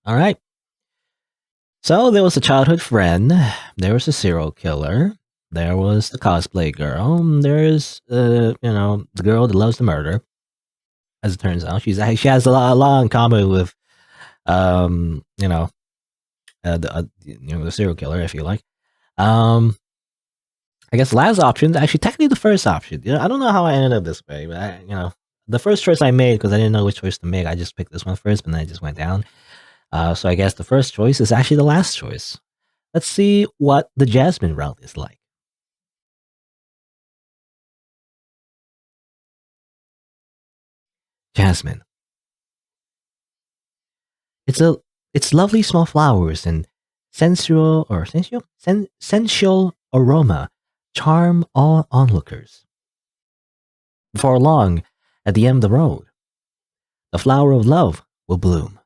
All right. So there was a childhood friend. There was a serial killer. There was the cosplay girl. There's, the girl that loves to murder. As it turns out, she has a lot in common with, um, you know, the serial killer, if you like. I guess last option, actually, technically the first option. I don't know how I ended up this way, but the first choice I made because I didn't know which choice to make. I just picked this one first, but then I just went down. So I guess the first choice is actually the last choice. Let's see what the Jasmine route is like. Jasmine. It's lovely small flowers and sensual aroma charm all onlookers. Before long, at the end of the road, the flower of love will bloom.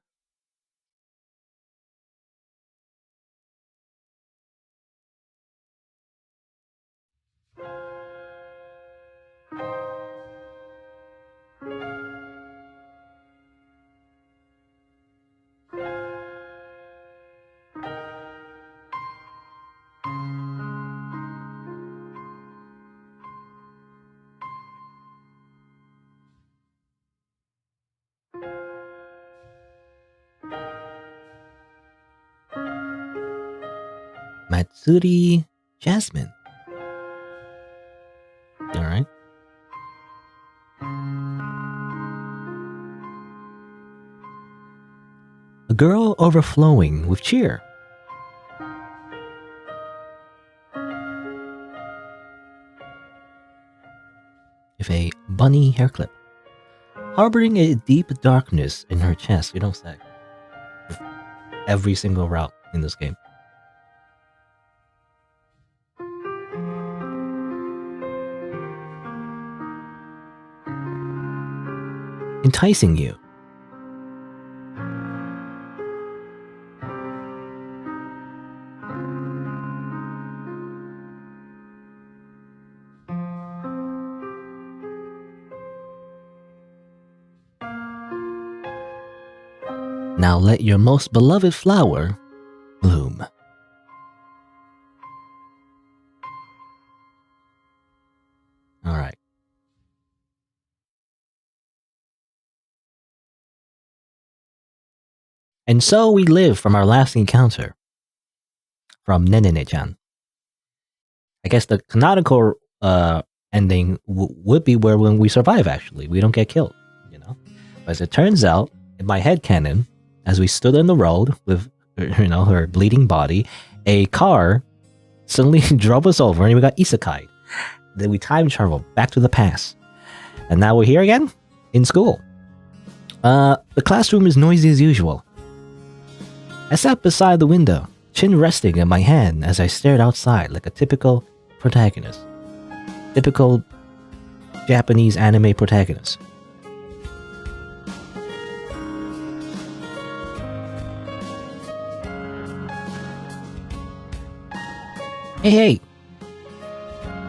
Matsuri Jasmine. All right. A girl overflowing with cheer. With a bunny hair clip. Harboring a deep darkness in her chest. You don't say. Every single route in this game. Enticing you. Now let your most beloved flower bloom. All right. And so we live from our last encounter. From Nenene-chan. I guess the canonical ending would be where when we survive, actually. We don't get killed, But as it turns out, in my headcanon, as we stood on the road with, her bleeding body, a car suddenly drove us over and we got isekai. Then we time traveled back to the past. And now we're here again, in school. The classroom is noisy as usual. I sat beside the window, chin resting in my hand as I stared outside like a typical protagonist. Typical Japanese anime protagonist. Hey,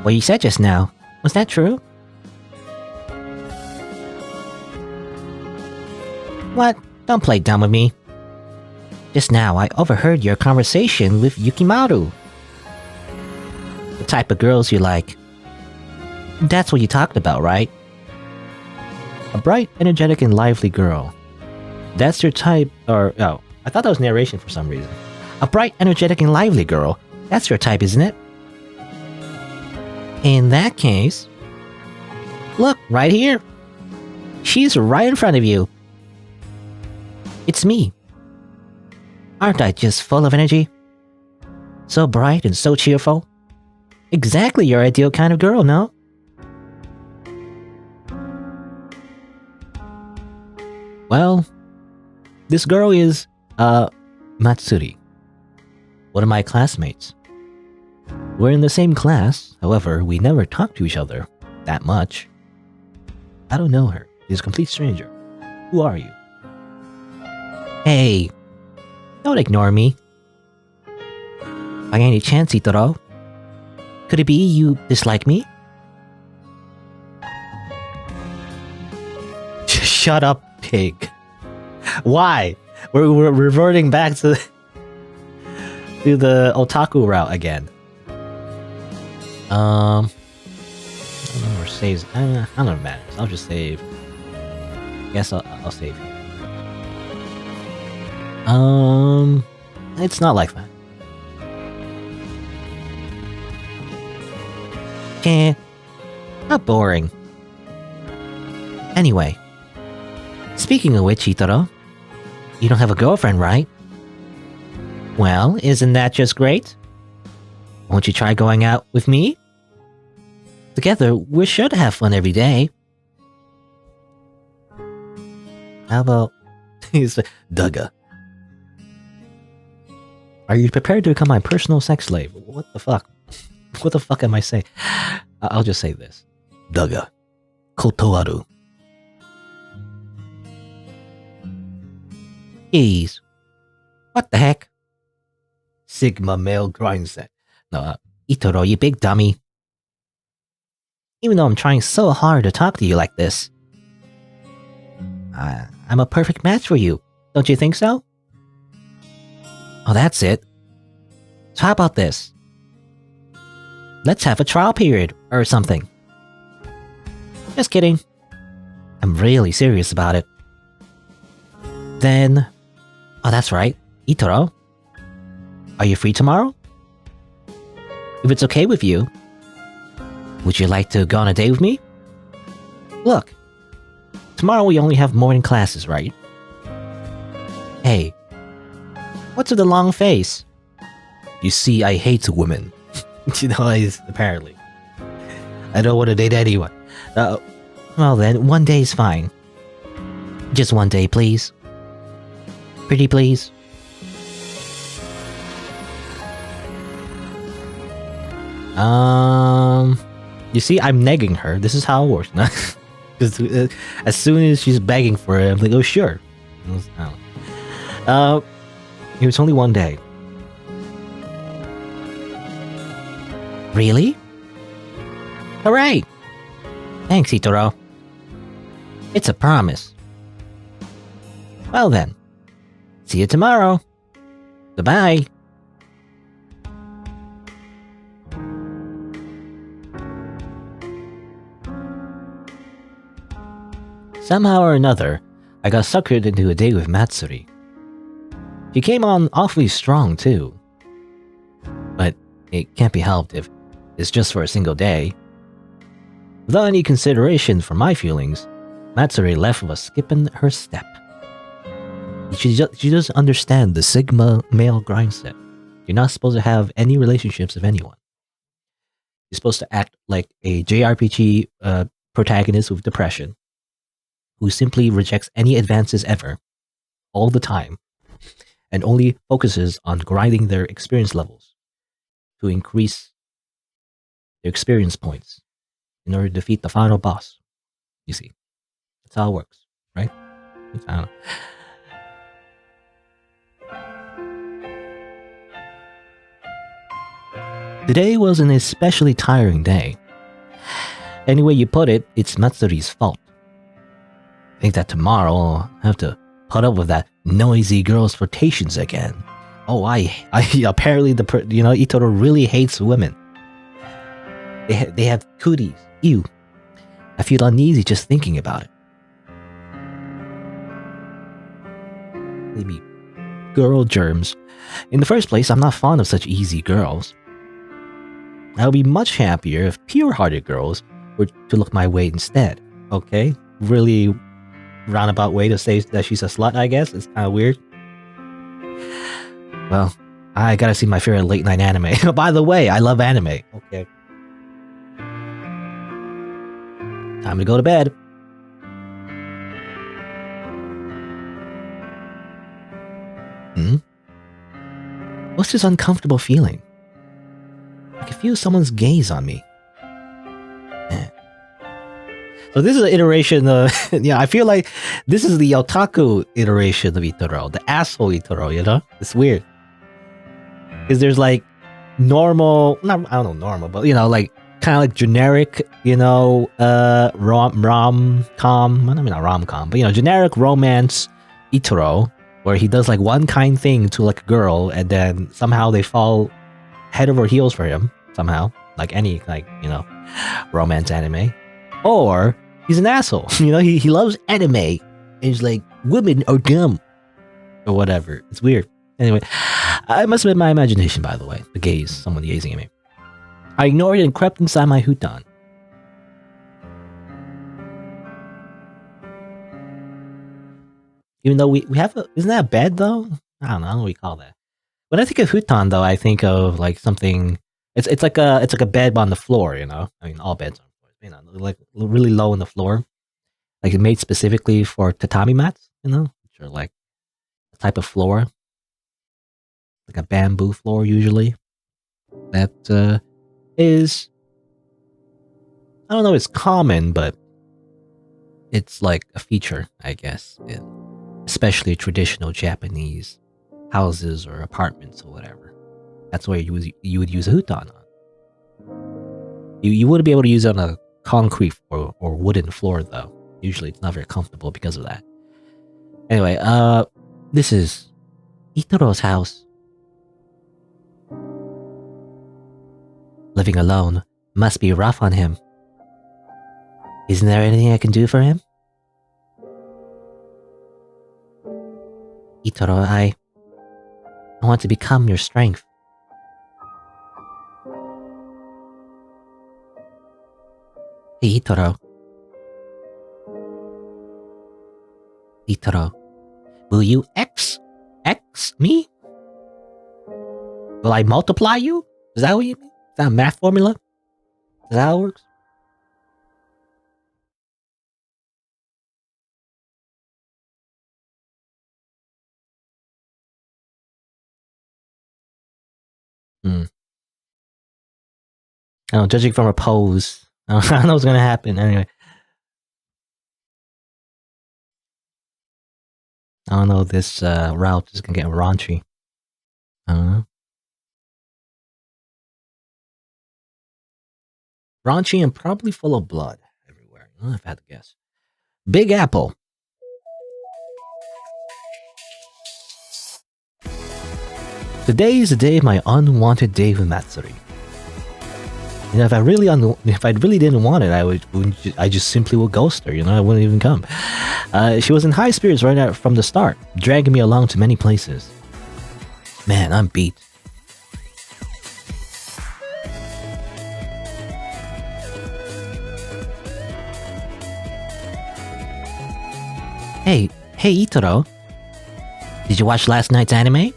what you said just now, was that true? What? Don't play dumb with me. Just now, I overheard your conversation with Yukimaru. The type of girls you like. That's what you talked about, right? A bright, energetic, and lively girl. That's your type, I thought that was narration for some reason. A bright, energetic, and lively girl. That's your type, isn't it? In that case... Look, right here. She's right in front of you. It's me. Aren't I just full of energy? So bright and so cheerful. Exactly your ideal kind of girl, no? Well, this girl is, Matsuri. One of my classmates. We're in the same class, however, we never talk to each other that much. I don't know her. She's a complete stranger. Who are you? Hey, don't ignore me. By any chance, Itarou? Could it be you dislike me? Shut up, pig. Why? we're reverting back to the otaku route again. I don't know where saves. I don't know what matters. I'll just save. Guess I'll save here. It's not like that. Eh, how boring. Anyway, speaking of which, Itarou, you don't have a girlfriend, right? Well, isn't that just great? Won't you try going out with me? Together, we're sure to have fun every day. How about... He's like, Dugga. Are you prepared to become my personal sex slave? What the fuck? What the fuck am I saying? I'll just say this. Dugga. Kotoaru. Jeez. What the heck? Sigma male grind set. No, Itarou, you big dummy. Even though I'm trying so hard to talk to you like this, I'm a perfect match for you. Don't you think so? Oh, that's it. So how about this? Let's have a trial period or something. Just kidding. I'm really serious about it. Then... Oh, that's right. Itarou, are you free tomorrow? If it's okay with you, would you like to go on a date with me? Look, tomorrow we only have morning classes, right? Hey, what's with the long face? You see, I hate women. You know, apparently. I don't want to date anyone. Well then, one day is fine. Just one day, please. Pretty please. You see, I'm negging her. This is how it works. Because as soon as she's begging for it, I'm like, oh sure. It was only one day. Really? Hooray! Thanks, Itarou. It's a promise. Well then. See you tomorrow. Goodbye. Somehow or another, I got suckered into a date with Matsuri. She came on awfully strong too. But it can't be helped if it's just for a single day. Without any consideration for my feelings, Matsuri left with a skip in her step. She doesn't understand the Sigma male grind set. You're not supposed to have any relationships with anyone. You're supposed to act like a JRPG protagonist with depression, who simply rejects any advances ever, all the time, and only focuses on grinding their experience levels to increase their experience points in order to defeat the final boss. You see, that's how it works, right? I don't know. Today was an especially tiring day. Any way you put it, it's Matsuri's fault. I think that tomorrow I'll have to put up with that noisy girl's flirtations again. Oh, I apparently Itarou really hates women. They have cooties. Ew. I feel uneasy just thinking about it. Maybe girl germs. In the first place, I'm not fond of such easy girls. I would be much happier if pure-hearted girls were to look my way instead. Okay? Really roundabout way to say that she's a slut, I guess. It's kind of weird. Well, I gotta see my favorite late-night anime. By the way, I love anime. Okay. Time to go to bed. What's this uncomfortable feeling? I can feel someone's gaze on me. So this is an iteration of... yeah, I feel like this is the otaku iteration of Itarou. The asshole Itarou, you know? It's weird. Because there's like normal... I don't know normal, but you know, like kind of like generic, you know, rom-com. I mean, not rom-com, but you know, generic romance Itarou. where he does like one kind thing to like a girl, and then somehow they fall head over heels for him somehow, like any romance anime, or he's an asshole. He loves anime and he's like, women are dumb or whatever. It's weird. Anyway, it must have been my imagination, by the way. The gaze, someone gazing at me. I ignored it and crept inside my futon. Even though we have isn't that a bed though? I don't know what we call that. When I think of futon though, I think of like something. It's like a bed on the floor. I mean, all beds are like really low on the floor, like made specifically for tatami mats. Which are like a type of floor, like a bamboo floor usually. That is, I don't know, it's common, but it's like a feature, I guess, especially traditional Japanese houses or apartments or whatever. That's where you would use a futon on. You wouldn't be able to use it on a concrete or wooden floor though. Usually it's not very comfortable because of that. Anyway, this is Itarou's house. Living alone must be rough on him. Isn't there anything I can do for him? Itarou, I want to become your strength. Hey, Itarou. Itarou, will you X me? Will I multiply you? Is that what you mean? Is that a math formula? Is that how it works? I don't know, judging from her pose, I don't know what's gonna happen. Anyway, I don't know. This route is gonna get raunchy. I don't know. Raunchy and probably full of blood everywhere. If I had to guess. Big Apple. Today is the day of my unwanted date with Matsuri. If I really didn't want it, I just simply would ghost her. I wouldn't even come. She was in high spirits right out from the start, dragging me along to many places. Man, I'm beat. Hey Itarou. Did you watch last night's anime?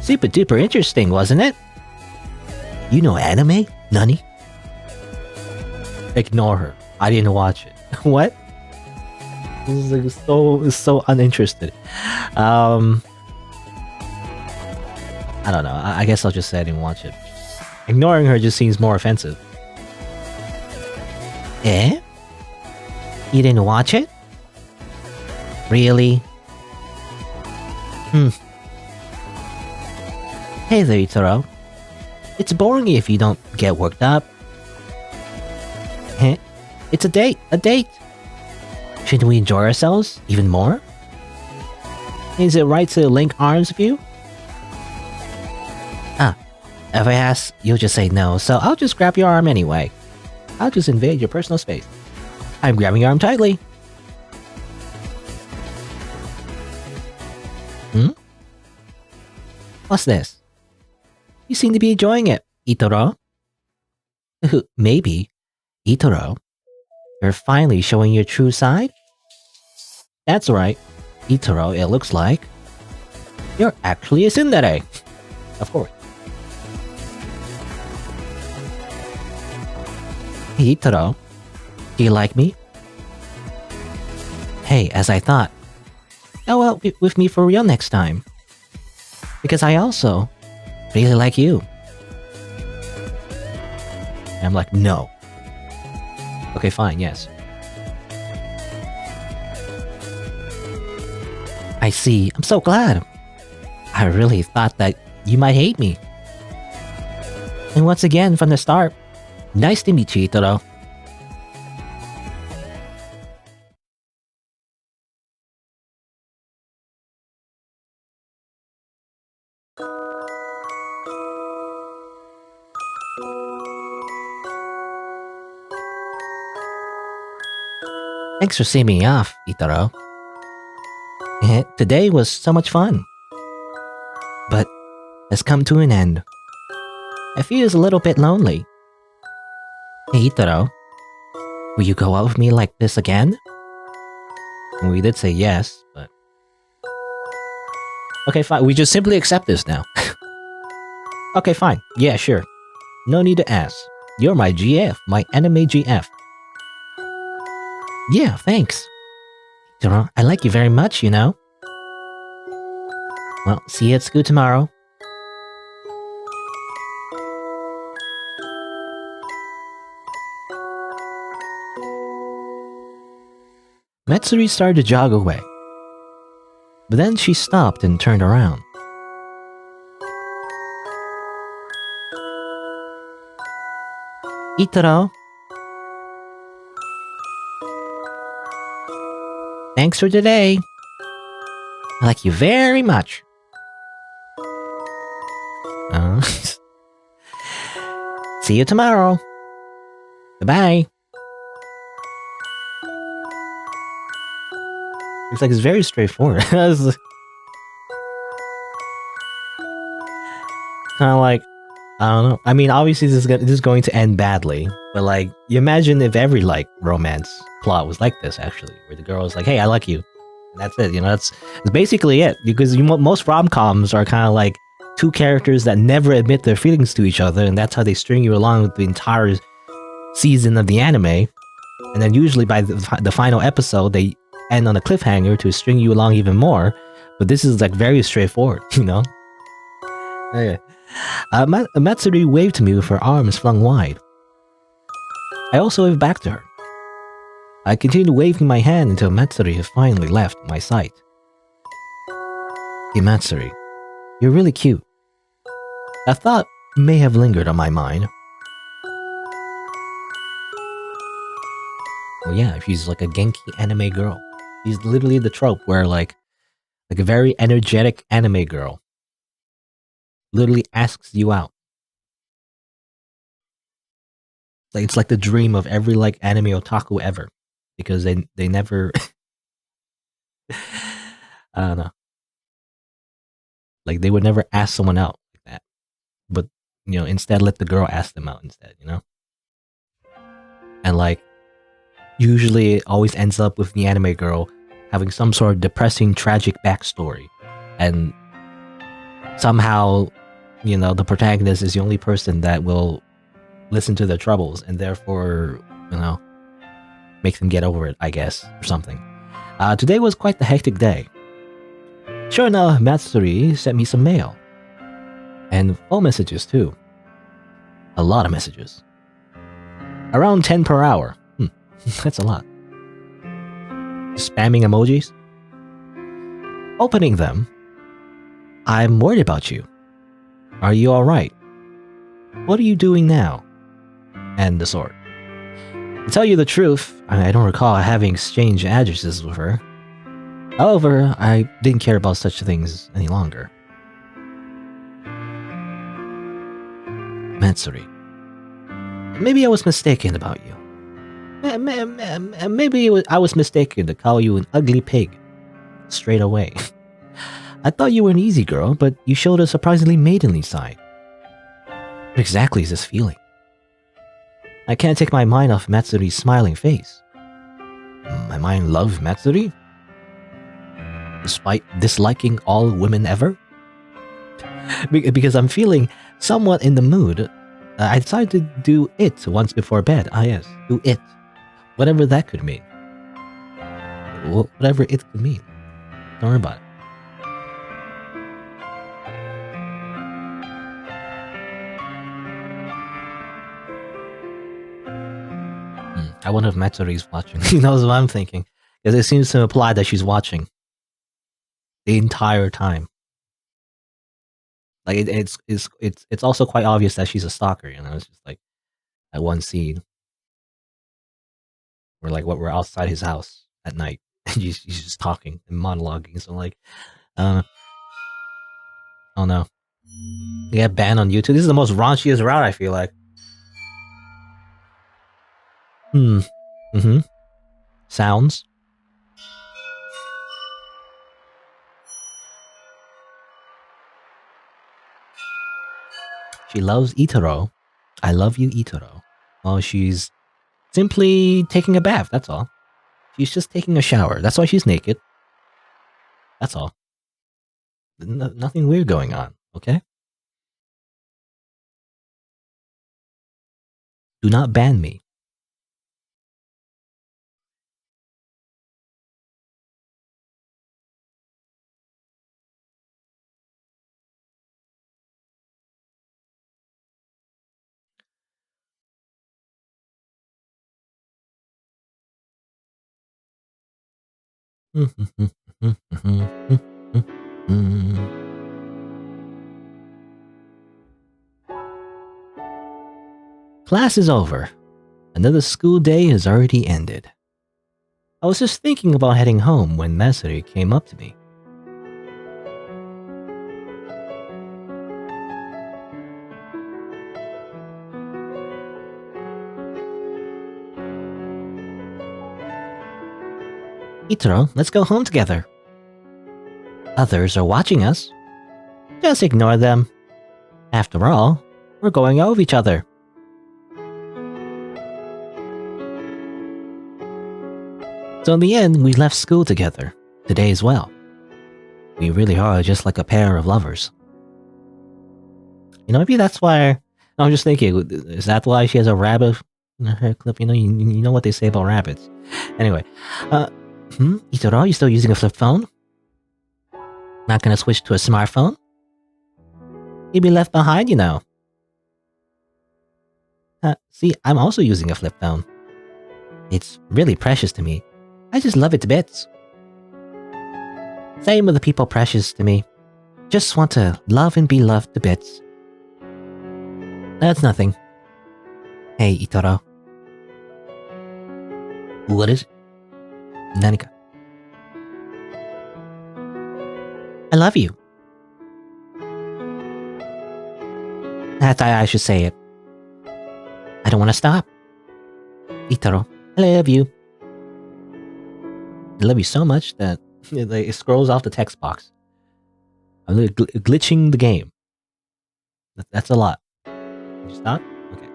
Super duper interesting, wasn't it? You know anime? Nani? Ignore her. I didn't watch it. What? This is like so uninterested. I don't know. I guess I'll just say I didn't watch it. Ignoring her just seems more offensive. Eh? You didn't watch it? Really? Hey there, Itarou. It's boring if you don't get worked up. Heh? It's a date. Shouldn't we enjoy ourselves even more? Is it right to link arms with you? If I ask, you'll just say no, so I'll just grab your arm anyway. I'll just invade your personal space. I'm grabbing your arm tightly. What's this? You seem to be enjoying it, Itarou. Maybe. Itarou, you're finally showing your true side? That's right, Itarou, it looks like. You're actually a tsundere. Of course. Hey, Itarou, do you like me? Hey, as I thought. Go out with me for real next time. Because I also really like you. And I'm like, no. Okay, fine, yes. I see. I'm so glad. I really thought that you might hate me. And once again, from the start, nice to meet you, Itarou. Thanks for seeing me off, Itarou. Today was so much fun. But has come to an end. I feel a little bit lonely. Hey, Itarou, will you go out with me like this again? And we did say yes, but... Okay, fine. We just simply accept this now. Okay, fine. Yeah, sure. No need to ask. You're my GF, my anime GF. Yeah, thanks. Itarou, I like you very much, you know. Well, see you at school tomorrow. Matsuri started to jog away. But then she stopped and turned around. Itarou? Thanks for today. I like you very much. See you tomorrow. Bye-bye. Looks like it's very straightforward. Kind of like, I don't know. I mean, obviously this is going to end badly, but like, you imagine if every like romance plot was like this, actually, where the girl is like, "Hey, I like you," and that's it. You know, that's basically it. Because most rom-coms are kind of like two characters that never admit their feelings to each other, and that's how they string you along with the entire season of the anime. And then usually by the final episode, they end on a cliffhanger to string you along even more. But this is like very straightforward, you know? Okay. Matsuri waved to me with her arms flung wide. I also waved back to her. I continued waving my hand until Matsuri had finally left my sight. Hey Matsuri, you're really cute. A thought may have lingered on my mind. Well, yeah, she's like a Genki anime girl. She's literally the trope where like a very energetic anime girl literally asks you out. Like it's like the dream of every like anime otaku ever, because they never I don't know. Like they would never ask someone out like that. But you know, instead let the girl ask them out instead, you know? And like usually it always ends up with the anime girl having some sort of depressing, tragic backstory. And somehow, you know, the protagonist is the only person that will listen to their troubles and therefore, you know, make them get over it, I guess, or something. Today was quite the hectic day. Sure enough, Matsuri sent me some mail. And phone messages too. A lot of messages. Around 10 per hour. That's a lot. Spamming emojis? Opening them. I'm worried about you. Are you alright? What are you doing now? And the sort. To tell you the truth, I don't recall having exchanged addresses with her. However, I didn't care about such things any longer. Matsuri. Maybe I was mistaken about you. Maybe I was mistaken to call you an ugly pig. Straight away. I thought you were an easy girl, but you showed a surprisingly maidenly side. What exactly is this feeling? I can't take my mind off Matsuri's smiling face. My mind loved Matsuri? Despite disliking all women ever? Because I'm feeling somewhat in the mood, I decided to do it once before bed. Ah yes, do it. Whatever that could mean. Whatever it could mean. Don't worry about it. I wonder if Matsuri's watching. He knows what I'm thinking. Because it seems to imply that she's watching. The entire time. Like it's also quite obvious that she's a stalker, you know. It's just like that one scene where like we're outside his house at night and he's just talking and monologuing. So like, oh no, they got banned on YouTube. This is the most raunchiest route, I feel like. Mm-hmm. Sounds. She loves Itarou. I love you, Itarou. Well, she's simply taking a bath, that's all. She's just taking a shower. That's why she's naked. That's all. Nothing weird going on, okay? Do not ban me. Class is over. Another school day has already ended. I was just thinking about heading home when Matsuri came up to me. Itarou, let's go home together. Others are watching us. Just ignore them. After all, we're going out with each other. So in the end, we left school together, today as well. We really are just like a pair of lovers. You know, maybe that's why... I'm just thinking, is that why she has a rabbit in her hair clip? You know what they say about rabbits. Anyway, Itarou, you still using a flip phone? Not gonna switch to a smartphone? You'd be left behind, you know. See, I'm also using a flip phone. It's really precious to me. I just love it to bits. Same with the people precious to me. Just want to love and be loved to bits. That's nothing. Hey, Itarou. What is it? Nanika. I love you. That's how I should say it. I don't want to stop. Itarou, I love you. I love you so much that it scrolls off the text box. I'm glitching the game. That's a lot. Can you stop? Okay.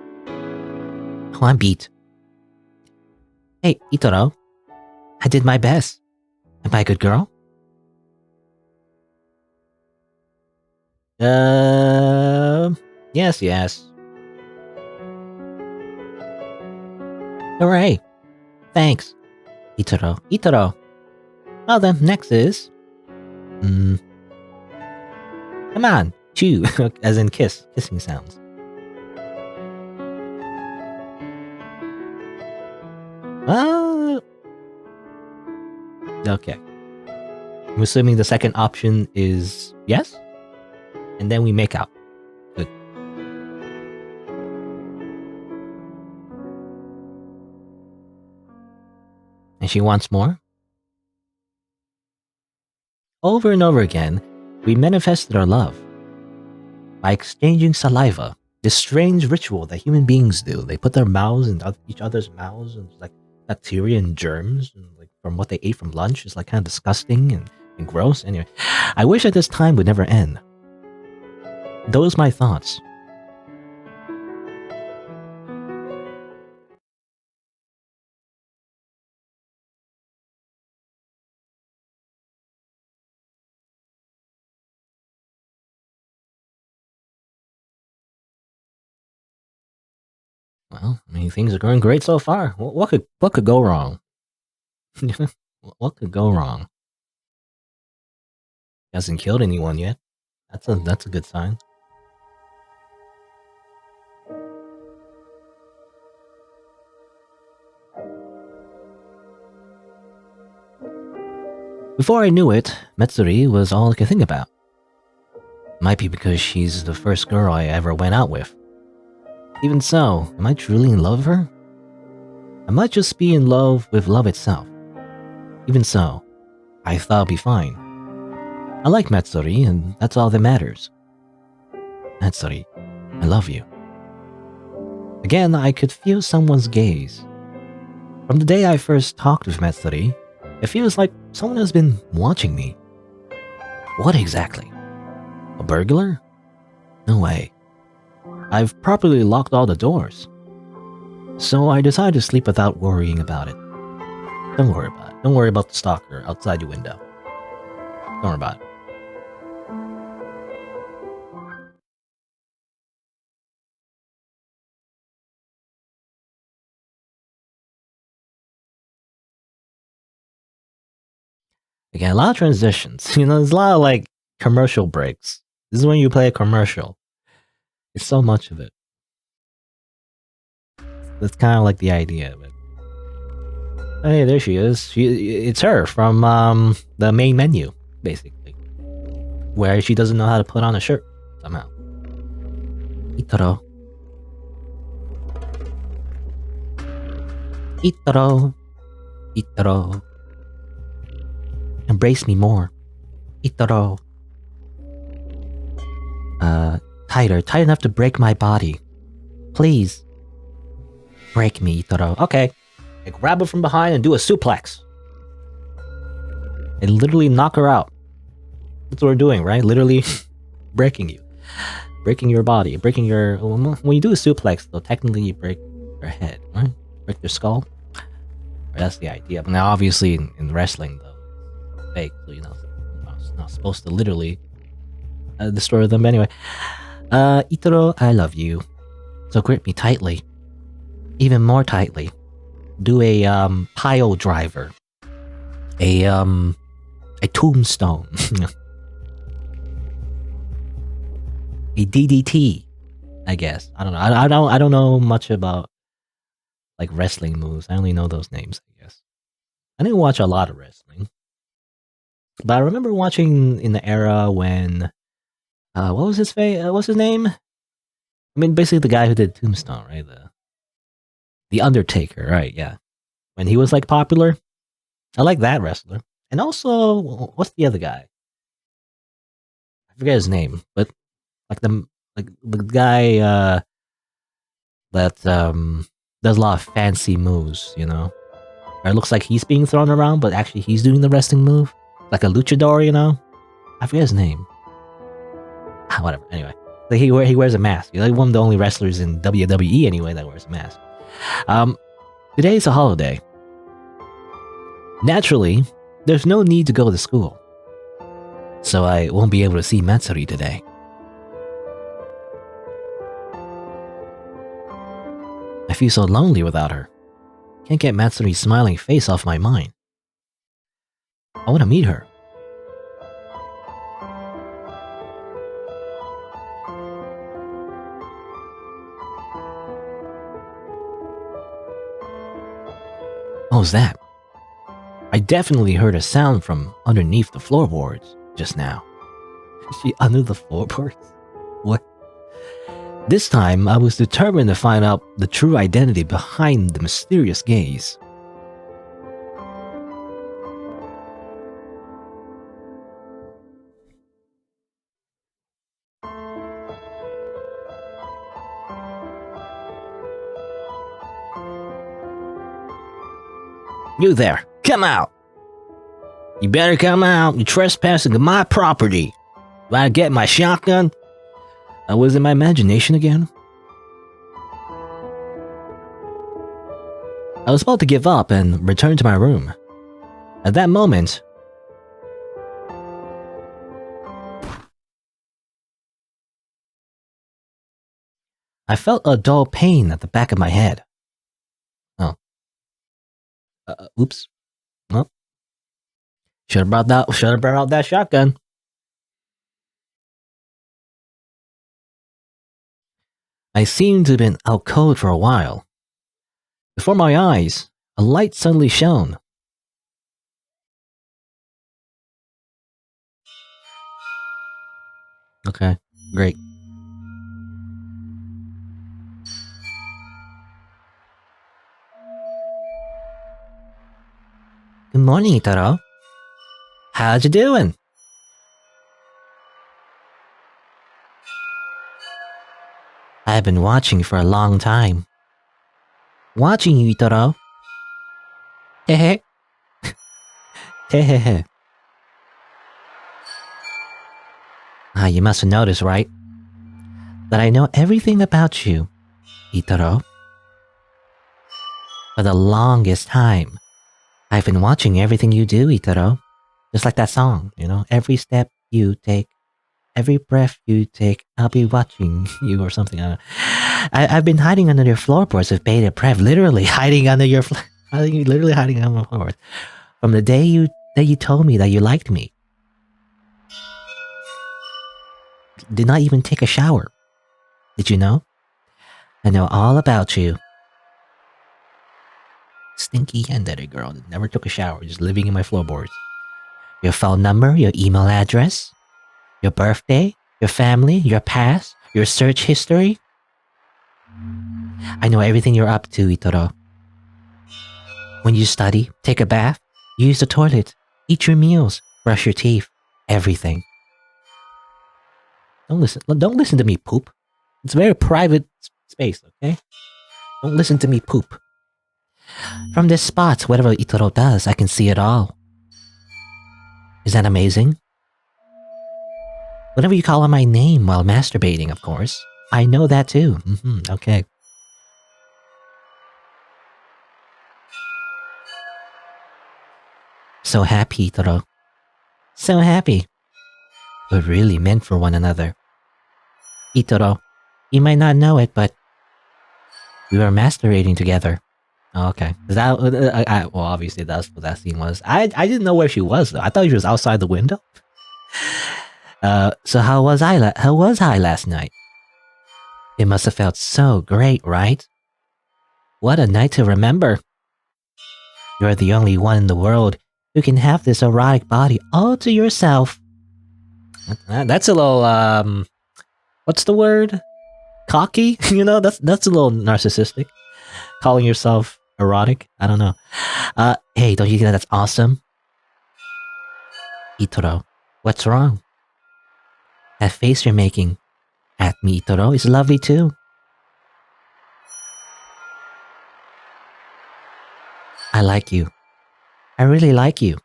Oh, I'm beat. Hey, Itarou. I did my best. Am I a good girl? Yes. Hooray. Thanks. Itarou. Well then, next is... Come on, chew, as in kissing sounds. Okay. I'm assuming the second option is yes? And then we make out. Good. And she wants more? Over and over again, we manifested our love by exchanging saliva, this strange ritual that human beings do. They put their mouths in each other's mouths, and like bacteria and germs, and like from what they ate from lunch is like kind of disgusting and gross. Anyway, I wish that this time would never end. Those my thoughts. Well, I mean, things are going great so far. What could go wrong? What could go wrong? Hasn't killed anyone yet. That's a good sign. Before I knew it, Matsuri was all I could think about. Might be because she's the first girl I ever went out with. Even so, am I truly in love with her? I might just be in love with love itself. Even so, I thought I'd be fine. I like Matsuri, and that's all that matters. Matsuri, I love you. Again, I could feel someone's gaze. From the day I first talked with Matsuri, it feels like someone has been watching me. What exactly? A burglar? No way. I've properly locked all the doors. So I decided to sleep without worrying about it. Don't worry about it. Don't worry about the stalker outside your window. Don't worry about it. Again, a lot of transitions. There's a lot of like commercial breaks. This is when you play a commercial. It's so much of it. That's kind of like the idea of it. Oh, hey, there she is. It's her from the main menu, basically. Where she doesn't know how to put on a shirt, somehow. Itarou. Itarou. Itarou. Embrace me more. Itarou. Tighter. Tight enough to break my body. Please. Break me, Itarou. Okay. I grab her from behind and do a suplex. And literally knock her out. That's what we're doing, right? Literally breaking you. Breaking your body. Breaking your... When you do a suplex, though, technically you break your head, right? Break your skull. That's the idea. But now, obviously, in wrestling, though, it's fake. So, it's not supposed to literally destroy them. But anyway. Itarou, I love you. So grip me tightly. Even more tightly. Do a pile driver. A tombstone. A DDT, I guess. I don't know. I don't know much about like wrestling moves. I only know those names, I guess. I didn't watch a lot of wrestling. But I remember watching in the era when what was his what's his name? I mean, basically the guy who did Tombstone, right? The Undertaker, right? Yeah. When he was like popular, I like that wrestler. And also, what's the other guy? I forget his name, but like the guy that does a lot of fancy moves, Or it looks like he's being thrown around, but actually he's doing the wrestling move, like a luchador, I forget his name. Whatever. Anyway, like he wears a mask. He's like one of the only wrestlers in WWE anyway that wears a mask. Today is a holiday. Naturally, there's no need to go to school, so I won't be able to see Matsuri today. I feel so lonely without her. Can't get Matsuri's smiling face off my mind. I want to meet her. What was that? I definitely heard a sound from underneath the floorboards just now. Is she under the floorboards? What? This time, I was determined to find out the true identity behind the mysterious gaze. You there, come out! You better come out, you're trespassing on my property. Want to get my shotgun? I was in my imagination again. I was about to give up and return to my room. At that moment, I felt a dull pain at the back of my head. Oh. Oops. Well, should have brought out that shotgun. I seemed to have been out cold for a while. Before my eyes, a light suddenly shone. Okay, great. Good morning, Itarou. How'd you doing? I've been watching for a long time. Watching you, Itarou. Hehe. Hehehe. Ah, you must have noticed, right? That I know everything about you, Itarou. For the longest time, I've been watching everything you do, Itarou. Just like that song, you know? Every step you take, every breath you take, I'll be watching you or something. I've been hiding under your floorboards with bated breath, literally hiding under your literally hiding under my floorboards. From the day that you told me that you liked me. Did not even take a shower. Did you know? I know all about you. Stinky yandere girl that never took a shower, just living in my floorboards. Your phone number, your email address, your birthday, your family, your past, your search history. I know everything you're up to, Itarou. When you study, take a bath, use the toilet, eat your meals, brush your teeth, everything. Don't listen to me poop. It's a very private space, okay? Don't listen to me poop. From this spot, whatever Itarou does, I can see it all. Is that amazing? Whenever you call on my name while masturbating, of course. I know that too. Okay. So happy, Itarou. So happy. We're really meant for one another. Itarou, you might not know it, but we were masturbating together. Oh, okay. That, well, obviously that's what that scene was. I didn't know where she was though. I thought she was outside the window. So how was I last night? It must have felt so great, right? What a night to remember. You're the only one in the world who can have this erotic body all to yourself. That's a little, what's the word? Cocky? You know, that's a little narcissistic. Calling yourself erotic? I don't know. Hey, don't you think that's awesome? Itarou, what's wrong? That face you're making at me, Itarou, is lovely too. I like you. I really like you.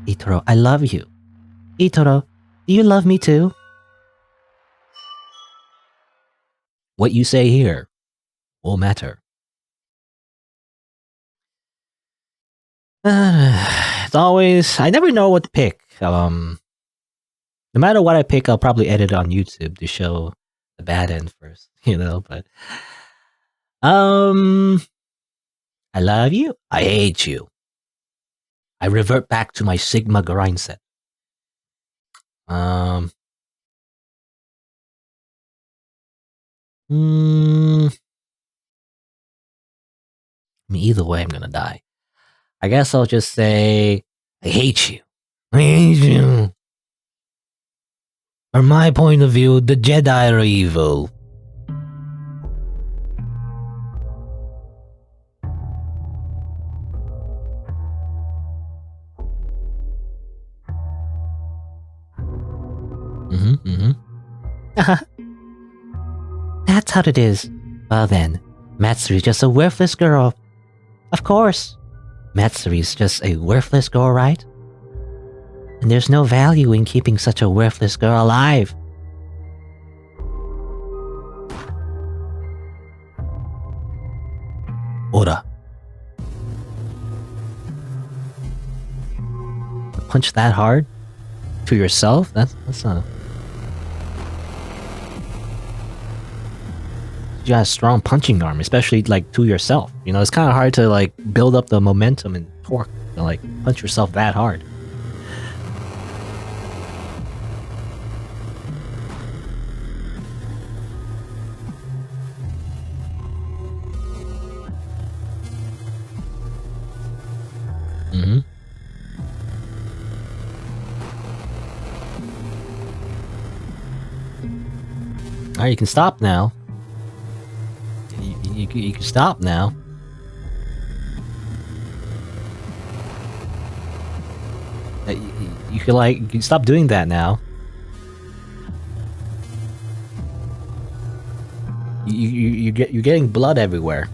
Itarou, I love you. Itarou, do you love me too? What you say here will matter. It's always... I never know what to pick. No matter what I pick, I'll probably edit it on YouTube to show the bad end first, you know, but... I love you. I hate you. I revert back to my Sigma grind set. I mean, either way, I'm gonna die. I guess I'll just say, I hate you. I hate you. From my point of view, the Jedi are evil. That's how it is. Well then, Matsuri's just a worthless girl. Of course. Matsuri's just a worthless girl, right? And there's no value in keeping such a worthless girl alive. Ora. Punch that hard? To yourself? That's not... You got a strong punching arm, especially like to yourself. You know, it's kind of hard to like build up the momentum and torque to like punch yourself that hard. Alright, you can stop now. You can stop now. You can stop doing that now. You're getting blood everywhere.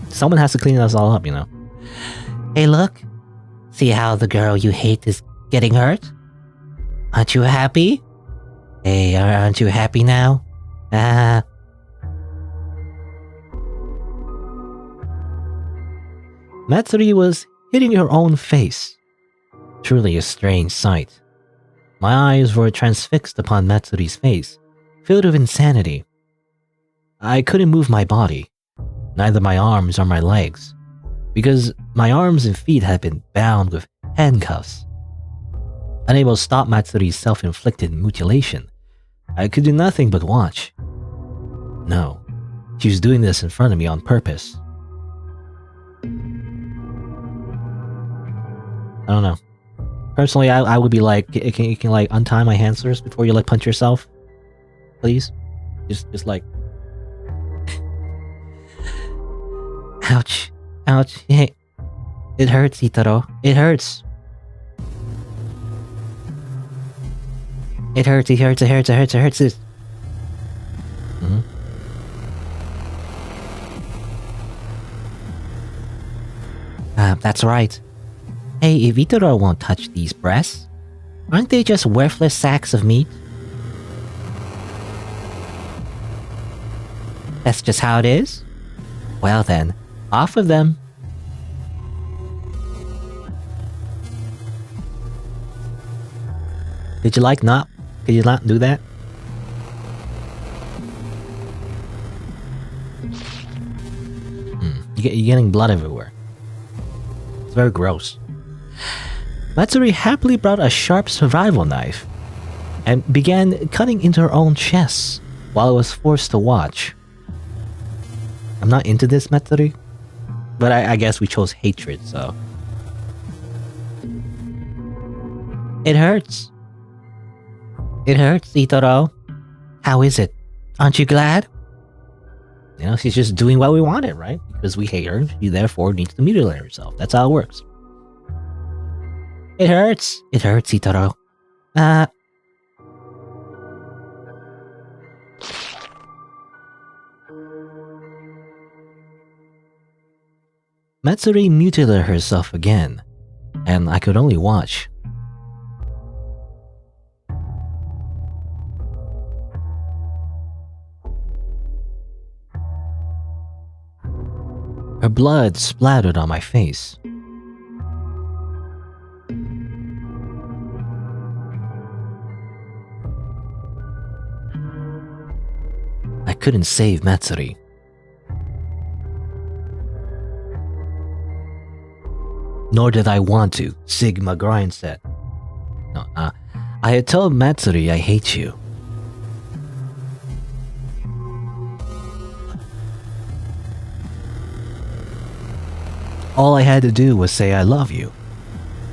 Someone has to clean us all up, you know. Hey, look. See how the girl you hate is getting hurt? Aren't you happy? Hey, aren't you happy now? Matsuri was hitting her own face. Truly a strange sight. My eyes were transfixed upon Matsuri's face, filled with insanity. I couldn't move my body, neither my arms or my legs, because my arms and feet had been bound with handcuffs. Unable to stop Matsuri's self-inflicted mutilation, I could do nothing but watch. No, she was doing this in front of me on purpose. I don't know. Personally, I would be like, can you like untie my hands first before you like punch yourself? Please? Just like... Ouch. Ouch. Hey. It hurts, Itarou. It hurts. It hurts, it hurts, it hurts, it hurts, it hurts. That's right. Hey, if Itarou won't touch these breasts, aren't they just worthless sacks of meat? That's just how it is? Well then, off of them. Could you not do that? You're getting blood everywhere. It's very gross. Matsuri happily brought a sharp survival knife and began cutting into her own chest while I was forced to watch. I'm not into this, Matsuri, but I guess we chose hatred, so... It hurts. It hurts, Itarou. How is it? Aren't you glad? You know, she's just doing what we wanted, right? Because we hate her, she therefore needs to mutilate herself. That's how it works. It hurts. It hurts, Itarou. Matsuri mutilated herself again, and I could only watch. Her blood splattered on my face. I couldn't save Matsuri. Nor did I want to, Sigma Grind said. No, I had told Matsuri I hate you. All I had to do was say I love you.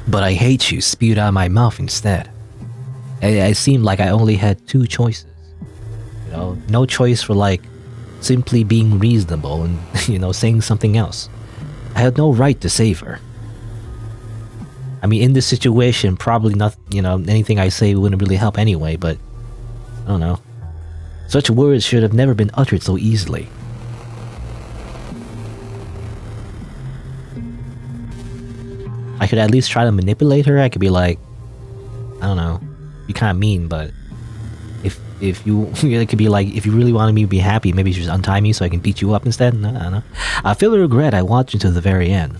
But I hate you spewed out of my mouth instead. It seemed like I only had two choices. You know, no choice for like simply being reasonable and, you know, saying something else. I had no right to save her. I mean, in this situation, probably not, you know, anything I say wouldn't really help anyway, but I don't know. Such words should have never been uttered so easily. I could at least try to manipulate her. I could be like, I don't know, be kind of mean, but if you, it could be like, if you really wanted me to be happy, maybe you should just untie me so I can beat you up instead. No, I don't know. I feel the regret I watched until the very end.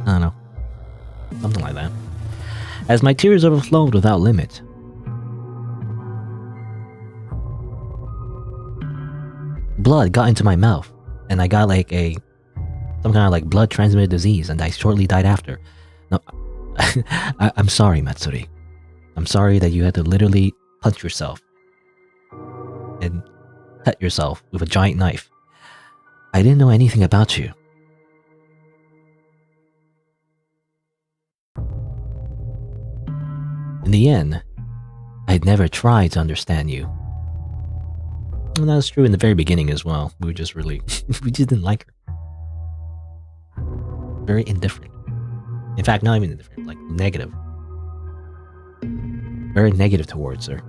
I don't know. Something like that. As my tears overflowed without limit. Blood got into my mouth, and I got like some kind of like blood transmitted disease, and I shortly died after. No, I'm sorry, Matsuri. I'm sorry that you had to literally punch yourself and cut yourself with a giant knife. I didn't know anything about you. In the end, I'd never tried to understand you. And that was true in the very beginning as well. We were just really, we just didn't like her. Very indifferent. In fact, not even indifferent, like negative. Very negative towards her.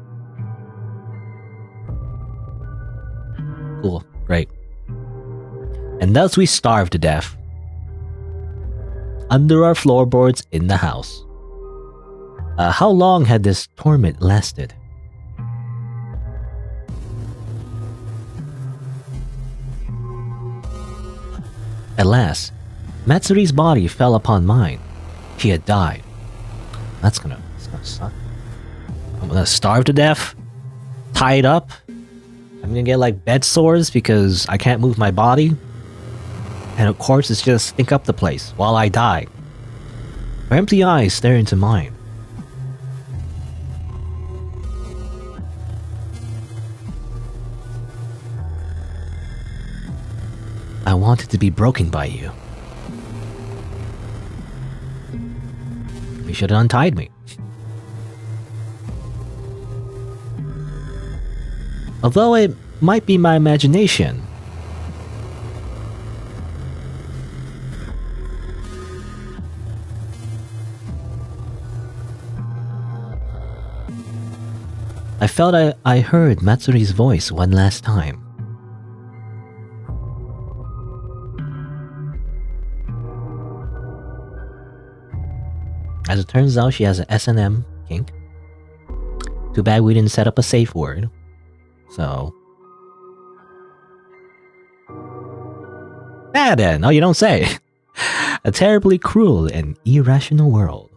Cool, great. And thus we starved to death. under our floorboards in the house. How long had this torment lasted? At last, Matsuri's body fell upon mine. She had died. That's gonna suck. I'm gonna starve to death, tied up. I'm gonna get like bed sores because I can't move my body. And of course, it's just stink up the place while I die. Her empty eyes stare into mine. I wanted to be broken by you. You should have untied me. Although it might be my imagination, I felt I heard Matsuri's voice one last time. As it turns out, she has an S&M kink. Too bad we didn't set up a safe word. So... Ah then, oh you don't say. A terribly cruel and irrational world.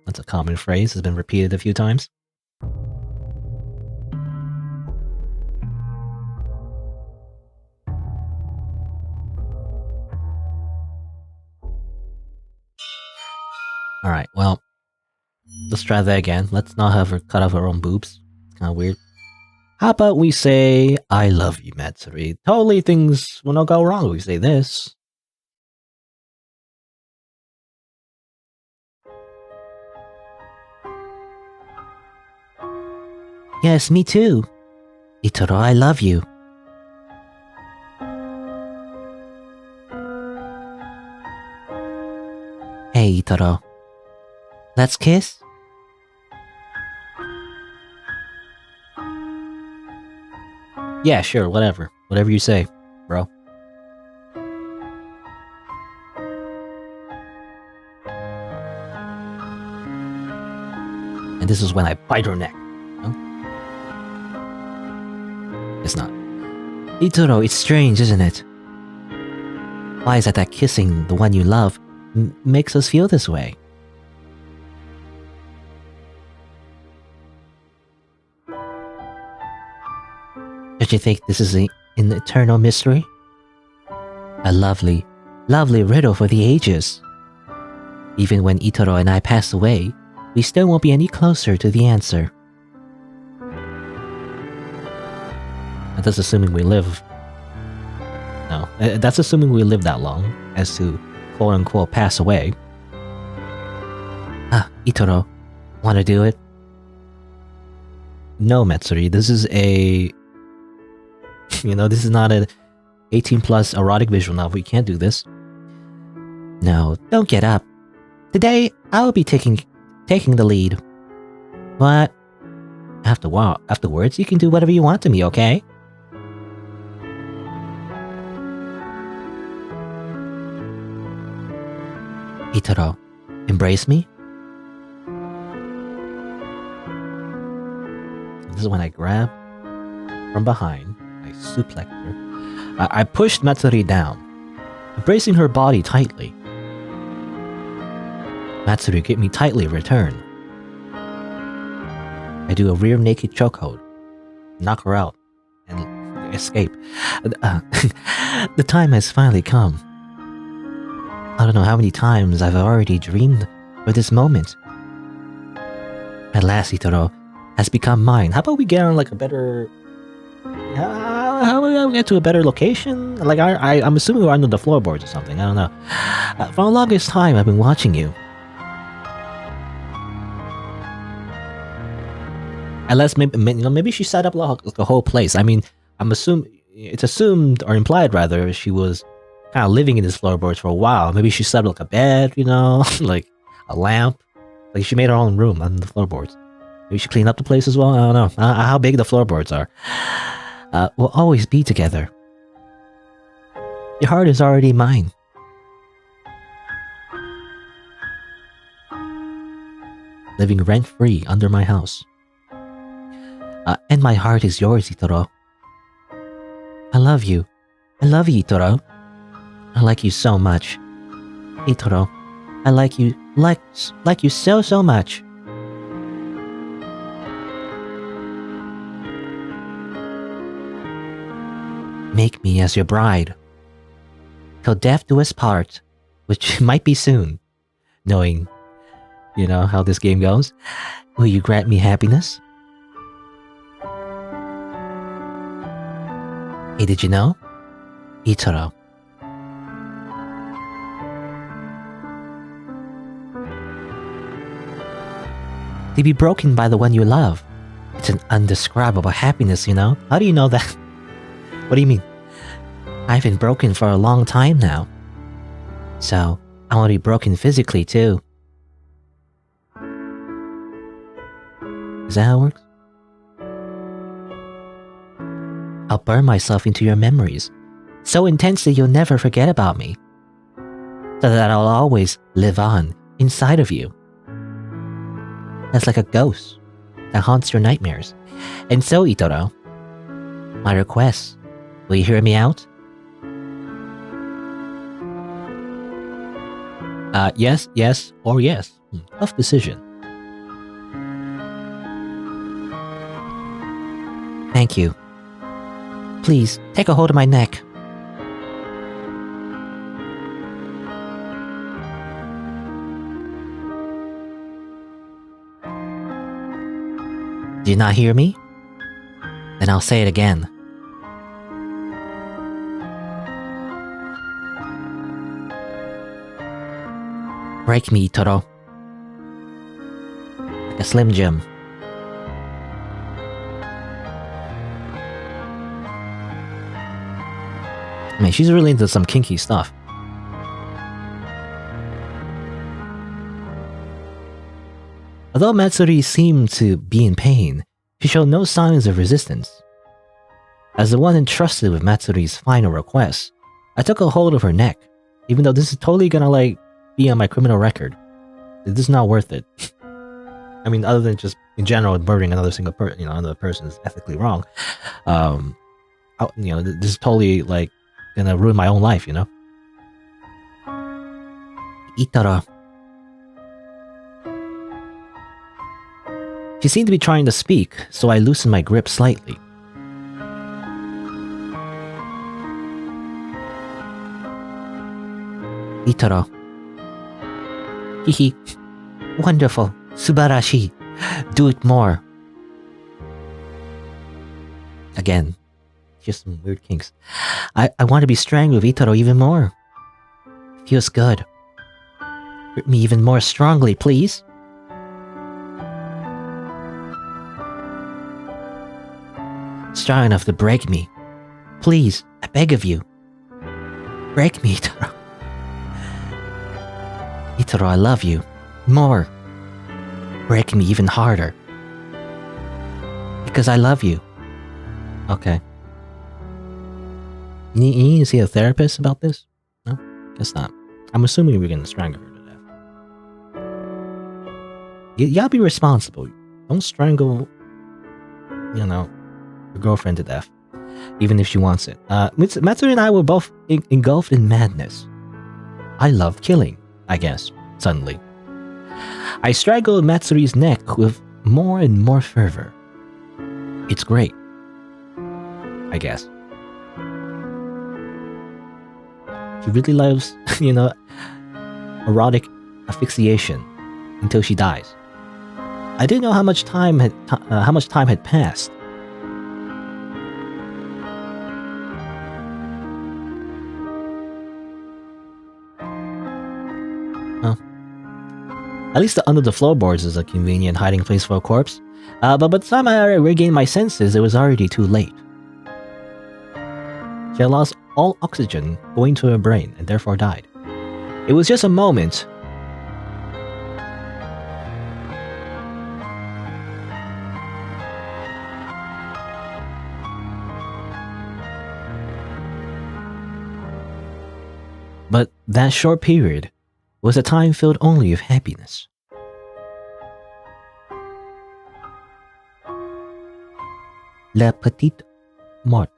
That's a common phrase, has been repeated a few times. Alright, well, let's try that again. Let's not have her cut off her own boobs. It's kind of weird. How about we say, I love you, Matsuri. Totally things will not go wrong if we say this. Yes, me too. Itarou, I love you. Hey, Itarou. Let's kiss? Yeah, sure, whatever. Whatever you say, bro. And this is when I bite her neck. No? It's not. Itarou, it's strange, isn't it? Why is it that kissing the one you love makes us feel this way? Don't you think this is an eternal mystery? A lovely, lovely riddle for the ages. Even when Itarou and I pass away, we still won't be any closer to the answer. That's assuming we live... No, that's assuming we live that long, as to quote-unquote pass away. Ah, Itarou, wanna do it? No, Matsuri, this is a... You know, this is not an 18+ erotic visual novel. We can't do this. No, don't get up. Today, I'll be taking the lead. What? Afterwards, you can do whatever you want to me, okay? Itarou, embrace me? This is when I grab from behind. I suplexed her. I pushed Matsuri down, embracing her body tightly. Matsuri gripped me tightly in return. I do a rear naked chokehold, knock her out, and escape. The time has finally come. I don't know how many times I've already dreamed for this moment. At last, Itarou has become mine. How about we get on like a better... How do we get to a better location? Like, I'm assuming we're under the floorboards or something. I don't know. For the longest time, I've been watching you. Unless maybe she set up the whole place. I mean, it's assumed or implied rather she was kind of living in this floorboards for a while. Maybe she set up like a bed, you know, like a lamp. Like she made her own room on the floorboards. Maybe she cleaned up the place as well. I don't know how big the floorboards are. We'll always be together. Your heart is already mine. living rent-free under my house. And my heart is yours, Itarou. I love you. I love you, Itarou. I like you so much. Itarou, I like you so much. Make me as your bride. Till death do us part, which might be soon, knowing, how this game goes. Will you grant me happiness? Hey, did you know? Itarou. To be broken by the one you love, it's an undescribable happiness, How do you know that? What do you mean? I've been broken for a long time now. So, I want to be broken physically too. Is that how it works? I'll burn myself into your memories, so intensely you'll never forget about me, so that I'll always live on inside of you. That's like a ghost that haunts your nightmares. And so, Itarou, my request, will you hear me out? Yes, or yes. Tough decision. Thank you. Please, take a hold of my neck. Do you not hear me? Then I'll say it again. Break me, Itarou. Like a Slim Jim. I mean, she's really into some kinky stuff. Although Matsuri seemed to be in pain, she showed no signs of resistance. As the one entrusted with Matsuri's final request, I took a hold of her neck, even though this is totally gonna, be on my criminal record. This is not worth it. I mean, other than just, in general, murdering another single person, another person is ethically wrong. This is totally, gonna ruin my own life, Itarou. She seemed to be trying to speak, so I loosened my grip slightly. Itarou. Hihi. Wonderful. Subarashi. Do it more. Again. Just some weird kinks. I want to be strangled with Itarou even more. Feels good. Grip me even more strongly, please. Strong enough to break me. Please, I beg of you. Break me, Itarou. Itarou, I love you. More. Break me even harder. Because I love you. Okay. You need to see a therapist about this? No? Guess not. I'm assuming we're gonna strangle her to death. You gotta be responsible. Don't strangle, your girlfriend to death. Even if she wants it. Matsuri and I were both engulfed in madness. I love killing, I guess, suddenly. I strangled Matsuri's neck with more and more fervor. It's great. I guess. She really loves, erotic asphyxiation until she dies. I didn't know how much time had passed. At least the under the floorboards is a convenient hiding place for a corpse. But by the time I regained my senses, it was already too late. She had lost all oxygen going to her brain and therefore died. It was just a moment. But that short period was a time filled only with happiness. Le Petit Mort.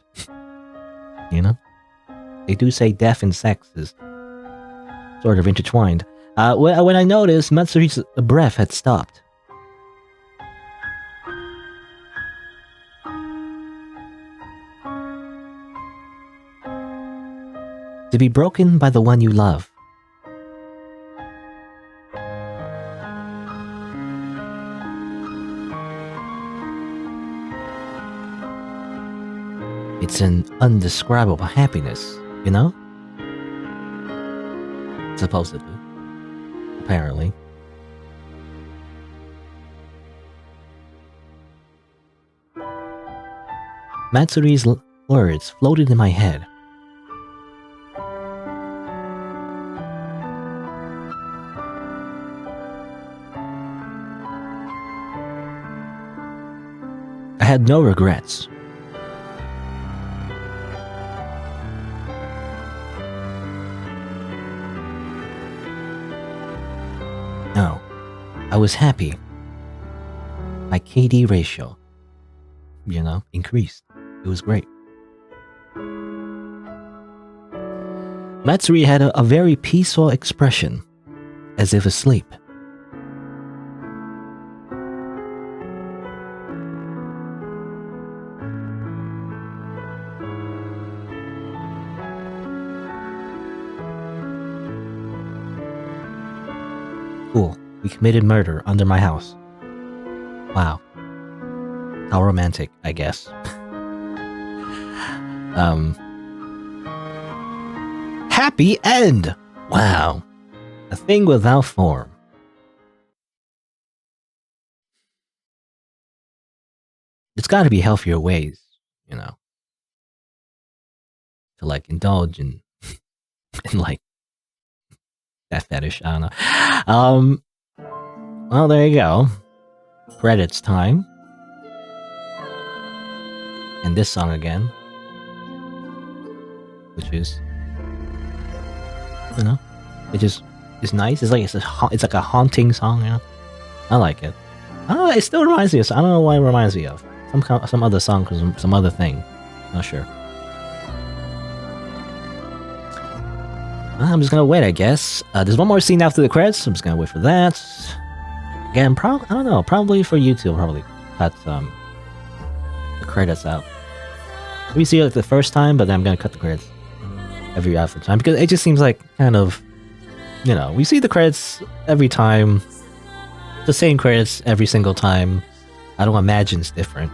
You know? They do say death and sex is sort of intertwined. When I noticed, Matsuri's breath had stopped. To be broken by the one you love. It's an undescribable happiness, you know? Supposedly. Apparently. Matsuri's words floated in my head. I had no regrets. No, I was happy. My KD ratio, you know, increased. It was great. Matsuri had a very peaceful expression, as if asleep. Cool. We committed murder under my house. Wow. How romantic, I guess. Happy end! Wow. A thing without form. It's gotta be healthier ways, you know, to like indulge in like that fetish. I don't know. Well, there you go. Credits time. And this song again, which is, you know, it just is nice. It's like a haunting song. You know, I like it. I don't know. It still reminds me of. I don't know what it reminds me of. Some other song or some other thing. Not sure. I'm just gonna wait, I guess. There's one more scene after the credits. I'm just gonna wait for that. Again, I don't know. Probably for YouTube. Probably cut the credits out. Maybe see it like the first time, but then I'm gonna cut the credits every other time because it just seems like kind of, you know, we see the credits every time, the same credits every single time. I don't imagine it's different.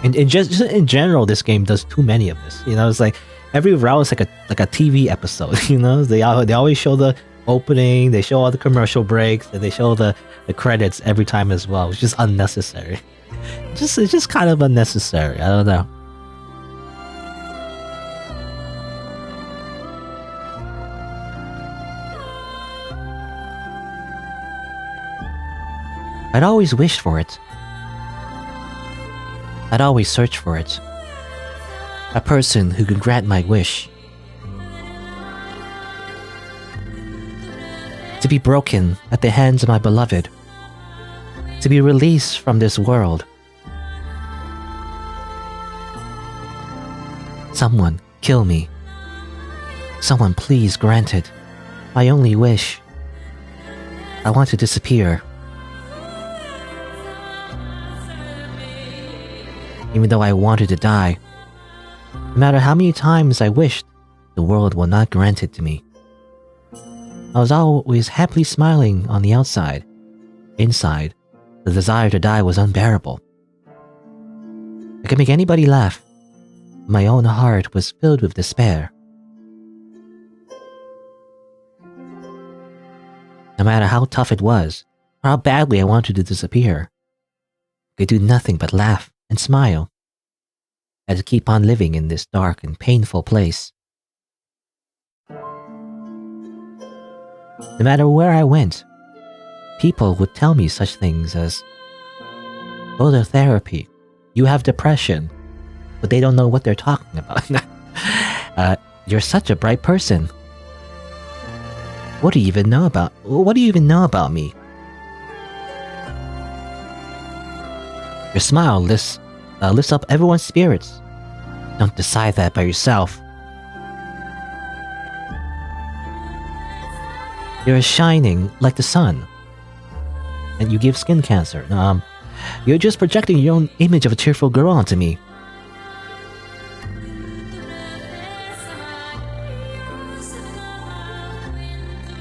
And just in general, this game does too many of this. You know, it's like every round is like a TV episode. You know, they always show the opening, they show all the commercial breaks, and they show the credits every time as well. It's just unnecessary. It's just kind of unnecessary. I don't know. I'd always wished for it. I'd always searched for it. A person who could grant my wish. To be broken at the hands of my beloved. To be released from this world. Someone kill me. Someone please grant it. My only wish. I want to disappear. Even though I wanted to die. No matter how many times I wished, the world will not grant it to me. I was always happily smiling on the outside. Inside, the desire to die was unbearable. I could make anybody laugh. My own heart was filled with despair. No matter how tough it was, or how badly I wanted to disappear, I could do nothing but laugh and smile. I had to keep on living in this dark and painful place. No matter where I went, people would tell me such things as, "Go to therapy, you have depression," but they don't know what they're talking about. You're such a bright person. What do you even know about me? Your smile lifts up everyone's spirits. Don't decide that by yourself. You're shining like the sun. And you give skin cancer. You're just projecting your own image of a cheerful girl onto me.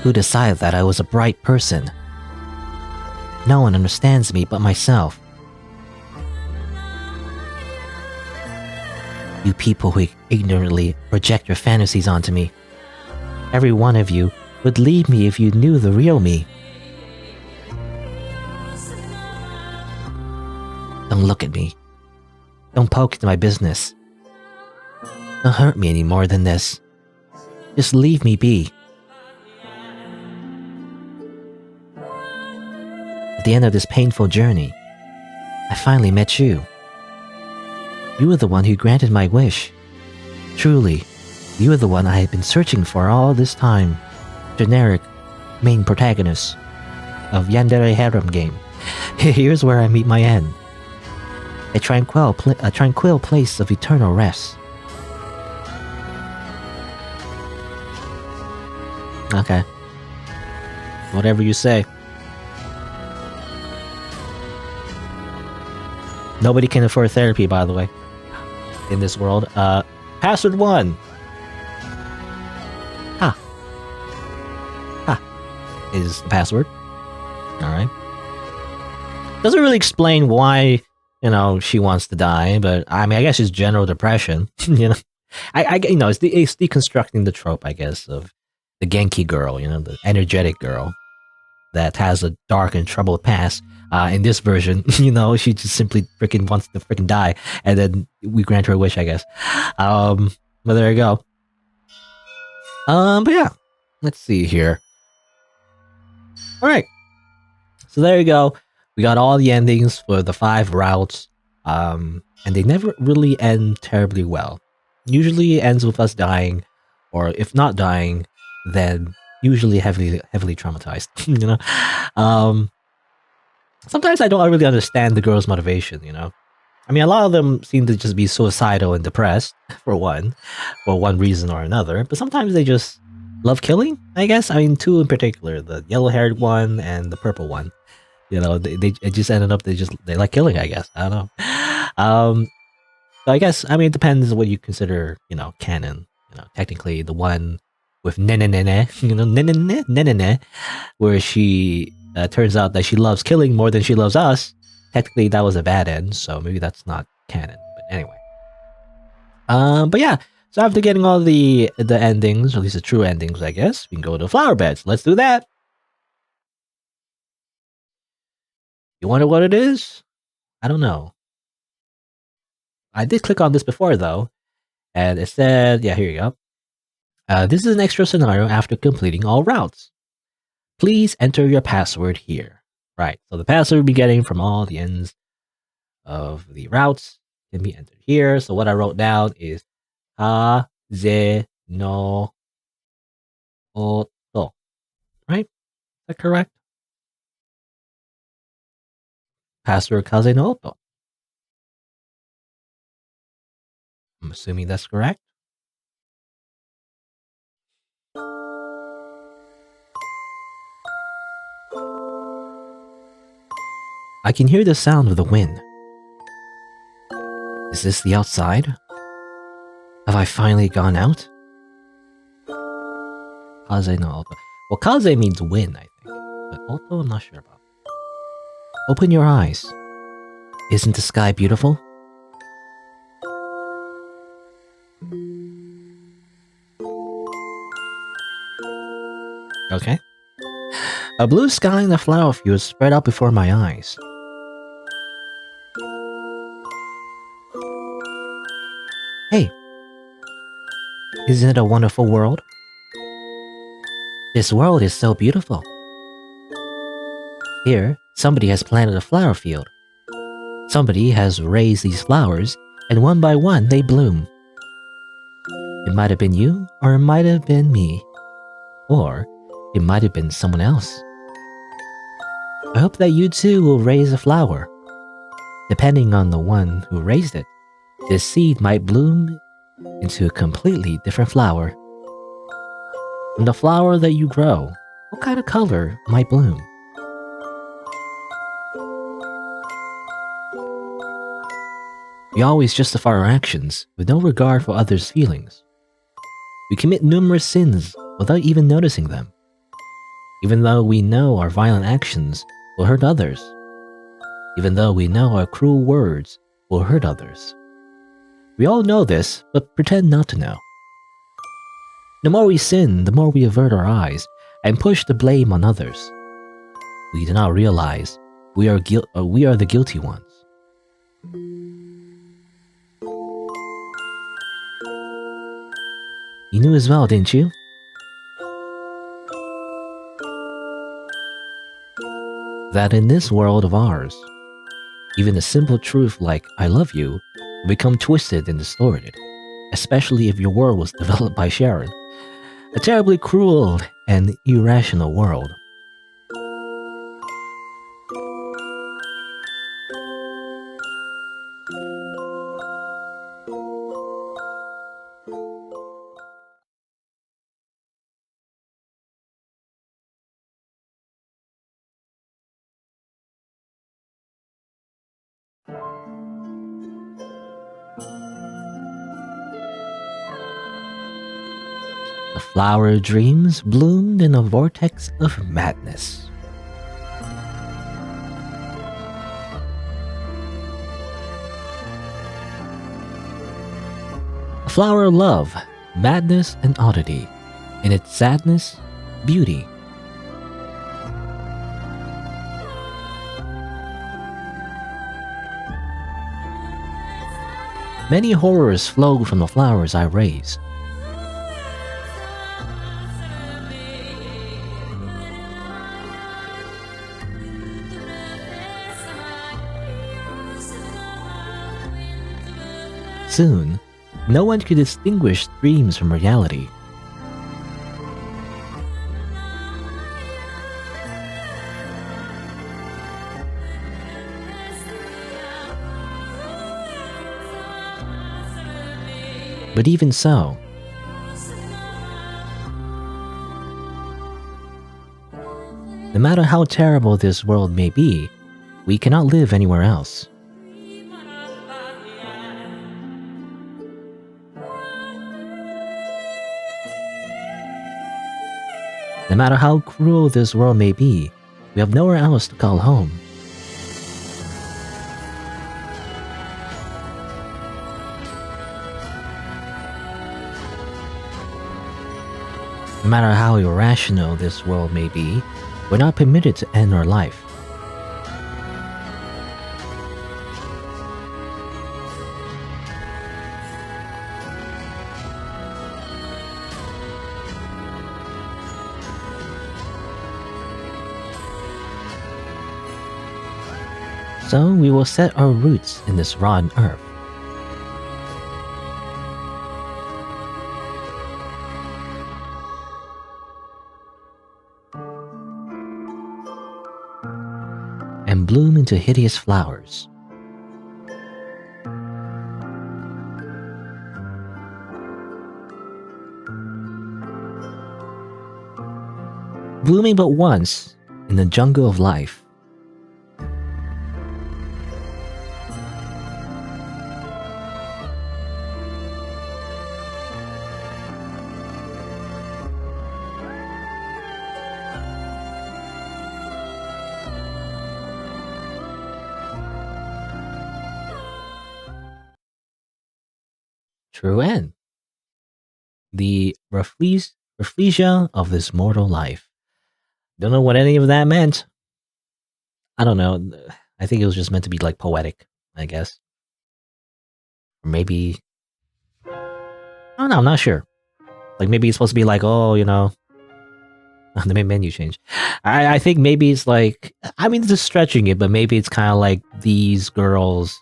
Who decided that I was a bright person? No one understands me but myself. You people who ignorantly project your fantasies onto me. Every one of you would leave me if you knew the real me. Don't look at me. Don't poke into my business. Don't hurt me any more than this. Just leave me be. At the end of this painful journey, I finally met you. You were the one who granted my wish. Truly, you were the one I had been searching for all this time. Generic main protagonist of Yandere Harem game. Here's where I meet my end. A tranquil place of eternal rest. Okay. Whatever you say. Nobody can afford therapy, by the way, in this world. Password 1. Is the password. Alright. Doesn't really explain why, she wants to die, but I mean, I guess it's general depression. It's deconstructing the trope, I guess, of the Genki girl, the energetic girl that has a dark and troubled past. In this version, she just simply freaking wants to freaking die, and then we grant her a wish, I guess. But there you go. But yeah, let's see here. All right, so there you go. We got all the endings for the 5 routes, and they never really end terribly well. Usually it ends with us dying, or if not dying, then usually heavily traumatized. Sometimes I don't really understand the girl's motivation. I mean, a lot of them seem to just be suicidal and depressed for one reason or another. But sometimes they just love killing, I guess. I mean, 2 in particular, the yellow-haired one and the purple one. They just ended up, they like killing, I guess. I don't know. So I guess, I mean, it depends what you consider, canon. Technically the one with nene, where she turns out that she loves killing more than she loves us. Technically that was a bad end, so maybe that's not canon. But anyway. But yeah. So after getting all the endings, or at least the true endings, I guess, we can go to flower beds. Let's do that. You wonder what it is? I don't know. I did click on this before, though, and it said, yeah, here you go. This is an extra scenario after completing all routes. Please enter your password here. Right, so the password we'll be getting from all the ends of the routes can be entered here. So what I wrote down is Kaze no Oto. Right? Is that correct? Password Kaze no Oto. I'm assuming that's correct. I can hear the sound of the wind. Is this the outside? Have I finally gone out? Kaze no Oto. Well, Kaze means wind, I think. But Oto, I'm not sure about. Open your eyes. Isn't the sky beautiful? Okay. A blue sky and a flower field spread out before my eyes. Hey, isn't it a wonderful world? This world is so beautiful. Here, somebody has planted a flower field. Somebody has raised these flowers, and one by one they bloom. It might have been you, or it might have been me. Or it might have been someone else. I hope that you too will raise a flower. Depending on the one who raised it, this seed might bloom into a completely different flower. From the flower that you grow, what kind of color might bloom? We always justify our actions with no regard for others' feelings. We commit numerous sins without even noticing them, even though we know our violent actions will hurt others, even though we know our cruel words will hurt others. We all know this, but pretend not to know. The more we sin, the more we avert our eyes and push the blame on others. We do not realize we are the guilty ones. You knew as well, didn't you? That in this world of ours, even a simple truth like I love you will become twisted and distorted, especially if your world was developed by Charon, a terribly cruel and irrational world. The flower dreams bloomed in a vortex of madness. A flower of love, madness, and oddity. In its sadness, beauty. Many horrors flow from the flowers I raise. Soon, no one could distinguish dreams from reality. But even so, no matter how terrible this world may be, we cannot live anywhere else. No matter how cruel this world may be, we have nowhere else to call home. No matter how irrational this world may be, we're not permitted to end our life. So we will set our roots in this rotten earth. And bloom into hideous flowers. Blooming but once in the jungle of life. True end. The Rafflesia of this mortal life. Don't know what any of that meant. I don't know. I think it was just meant to be like poetic, I guess. Or maybe... I don't know, I'm not sure. Like maybe it's supposed to be like, oh, you know... the main menu change. I think maybe it's like... I mean, just stretching it, but maybe it's kind of like these girls...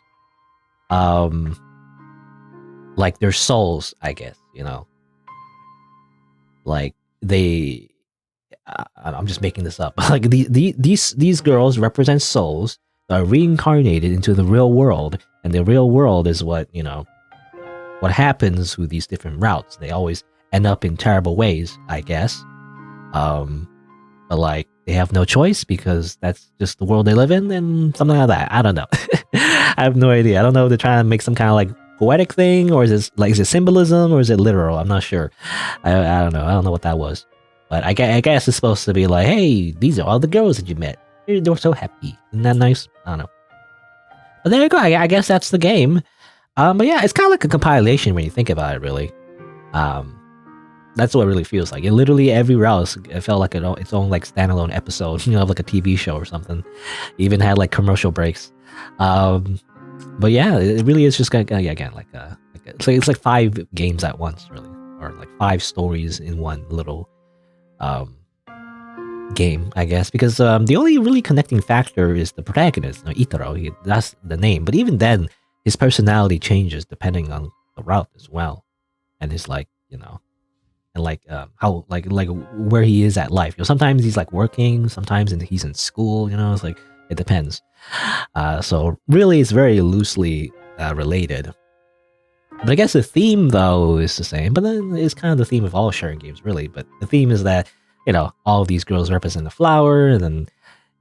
like their souls, I guess, you know. Like I'm just making this up. Like these girls represent souls are reincarnated into the real world, and the real world is what what happens with these different routes. They always end up in terrible ways, I guess. But like they have no choice because that's just the world they live in, and something like that. I don't know. I have no idea. I don't know if they're trying to make some kind of like poetic thing, or is it symbolism, or is it literal? I'm not sure. I don't know. I don't know what that was. But I guess it's supposed to be like, hey, these are all the girls that you met. They're so happy. Isn't that nice? I don't know. But there you go. I guess that's the game. But yeah, it's kind of like a compilation when you think about it, really. That's what it really feels like. It literally every route, it felt like its own like standalone episode, of like a TV show or something. It even had like commercial breaks. But yeah, it really is just again it's like 5 games at once, really, or like 5 stories in one little game, I guess, because the only really connecting factor is the protagonist, Itarou. That's the name, but even then, his personality changes depending on the route as well, and his like and like how like where he is at life. Sometimes he's like working, sometimes he's in school. It's like it depends. So really, it's very loosely related. But I guess the theme though is the same. But then it's kind of the theme of all sharing games, really. But the theme is that all of these girls represent a flower, and then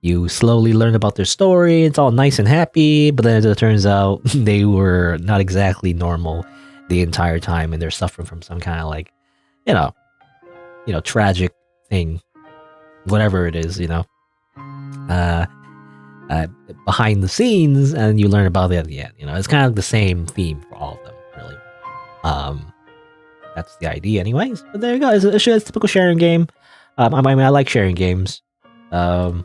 you slowly learn about their story. It's all nice and happy, but then it turns out they were not exactly normal the entire time, and they're suffering from some kind of like tragic thing, whatever it is, behind the scenes, and you learn about it at the end. It's kind of the same theme for all of them, really. That's the idea, anyways. But there you go. It's a typical sharing game. I like sharing games. But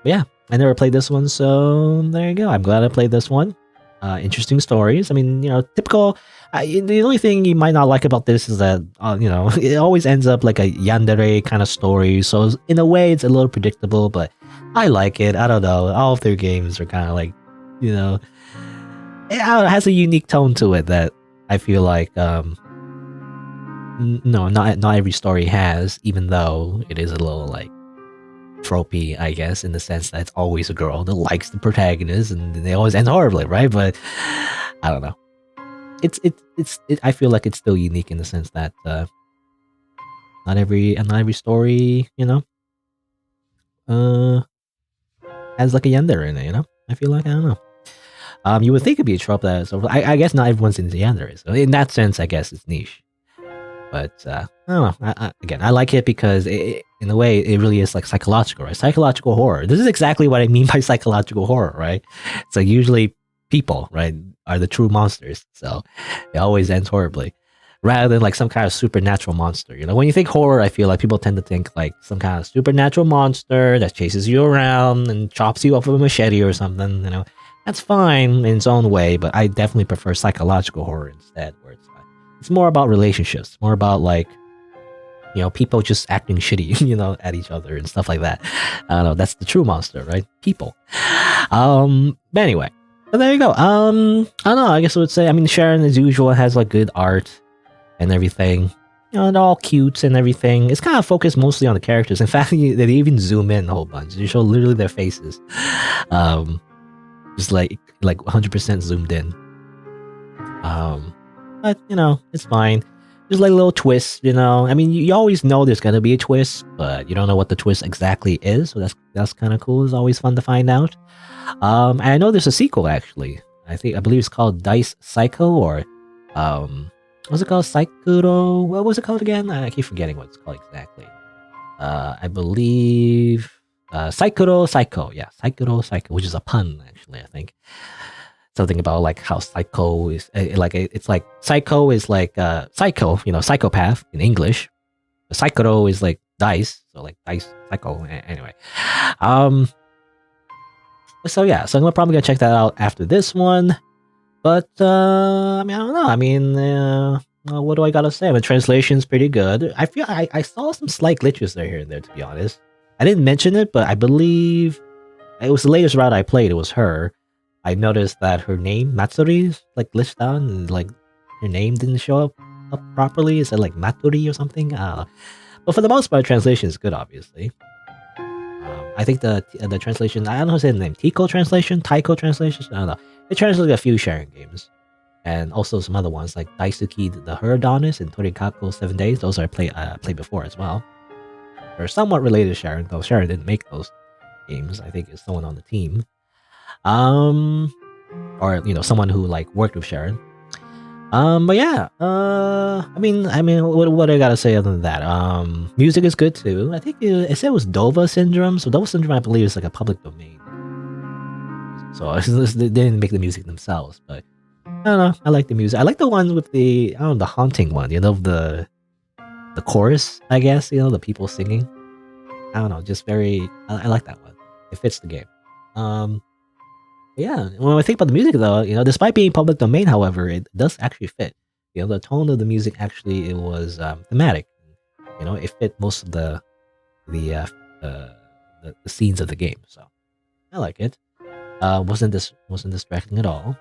yeah, I never played this one, so there you go. I'm glad I played this one. Interesting stories. Typical. The only thing you might not like about this is that, it always ends up like a yandere kind of story. So in a way, it's a little predictable, but I like it. I don't know. All of their games are kind of like, it has a unique tone to it that I feel like, no, not every story has, even though it is a little like tropey, I guess, in the sense that it's always a girl that likes the protagonist, and they always end horribly, right? But I don't know. I feel like it's still unique in the sense that not every story, has like a yandere in it. I feel like, I don't know. You would think it'd be a trope that, so I guess not everyone's into yandere, so in that sense, I guess it's niche. But I don't know. Again, I like it because in a way, it really is like psychological, right? Psychological horror. This is exactly what I mean by psychological horror, right? So usually people, right, are the true monsters. So it always ends horribly, rather than like some kind of supernatural monster. When you think horror, I feel like people tend to think like some kind of supernatural monster that chases you around and chops you off with a machete or something. That's fine in its own way, but I definitely prefer psychological horror instead, where it's more about relationships, more about like, people just acting shitty, at each other and stuff like that. I don't know. That's the true monster, right? People. But anyway, but there you go. I don't know. I guess I would say, Charon as usual has like good art and everything. They're all cute and everything. It's kind of focused mostly on the characters. In fact, they even zoom in a whole bunch. They show literally their faces. Just like 100% zoomed in. But, it's fine. There's like little twists, you always know there's gonna be a twist, but you don't know what the twist exactly is, so that's kind of cool. It's always fun to find out. And I know there's a sequel, actually. I believe it's called Dice Psycho, or, what's it called? Psycho? What was it called again? I keep forgetting what it's called exactly. I believe, Psycho, yeah, Psycho, which is a pun, actually, I think. Something about like how psycho is it's like psycho is like psycho, psychopath in English. Psycho is like dice, so like dice psycho. Anyway, so yeah, so I'm probably gonna check that out after this one. But I don't know. What do I gotta say? The translation's pretty good. I feel I saw some slight glitches here and there, to be honest. I didn't mention it, but I believe it was the latest route I played. It was her. I noticed that her name, Matsuri, is like glitched out, and like her name didn't show up properly. Is it like Matsuri or something? I don't know. But for the most part, translation is good, obviously. I think the translation, I don't know how to say the name, Tico translation, I don't know. It translates a few Sharon games, and also some other ones like Daisuke the Huradonis and Torikako 7 Days. Those I played before as well. They're somewhat related to Sharon, though Sharon didn't make those games. I think it's someone on the team, or someone who like worked with Sharon. But yeah, I mean, what I gotta say other than that? Music is good too. I think it said it was Dova Syndrome. So Dova Syndrome, I believe, is like a public domain. So they didn't make the music themselves, but I don't know. I like the music. I like the ones with the the haunting one. The chorus, I guess. The people singing. I don't know. Just very. I like that one. It fits the game. Yeah, when I think about the music though, despite being public domain, however, it does actually fit. The tone of the music actually it was thematic. It fit most of the scenes of the game. So I like it. Wasn't distracting at all.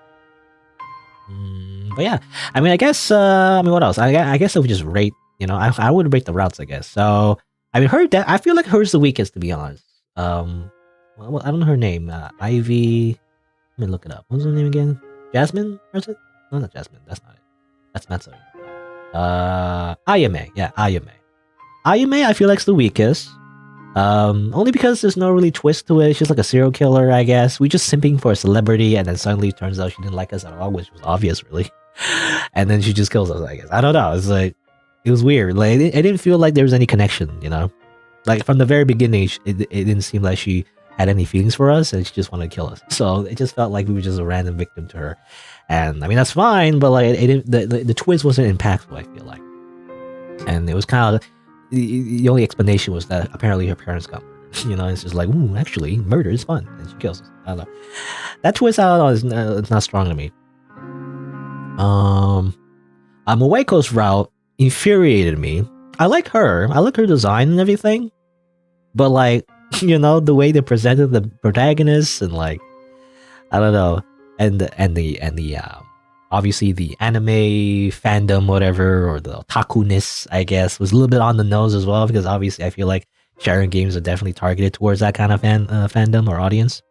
But yeah, I mean, I guess what else? I guess I would just rate. I would rate the routes. I guess so. I mean, I feel like hers the weakest, to be honest. Well, I don't know her name. Ivy. Let me look it up. What's her name again? Jasmine? Or is it? No, not Jasmine. That's not it. That's Matsuri. Ayame. Yeah, Ayame. Ayame, I feel like, is the weakest. Only because there's no really twist to it. She's like a serial killer, I guess. We just simping for a celebrity, and then suddenly it turns out she didn't like us at all, which was obvious, really. And then she just kills us, I guess. I don't know. It's like, it was weird. Like, it didn't feel like there was any connection, Like, from the very beginning, it didn't seem like she had any feelings for us, and she just wanted to kill us. So it just felt like we were just a random victim to her. And I mean, that's fine, but like the twist wasn't impactful, I feel like. And it was kind of the only explanation was that apparently her parents got murdered. It's just like, ooh, actually, murder is fun, and she kills us. I don't know. That twist, I don't know, it's not strong to me. Moeko's route infuriated me. I like her design and everything, but like, the way they presented the protagonists and like, I don't know, and the obviously the anime fandom, whatever, or the otaku-ness, I guess, was a little bit on the nose as well, because obviously I feel like Sharon games are definitely targeted towards that kind of fandom or audience.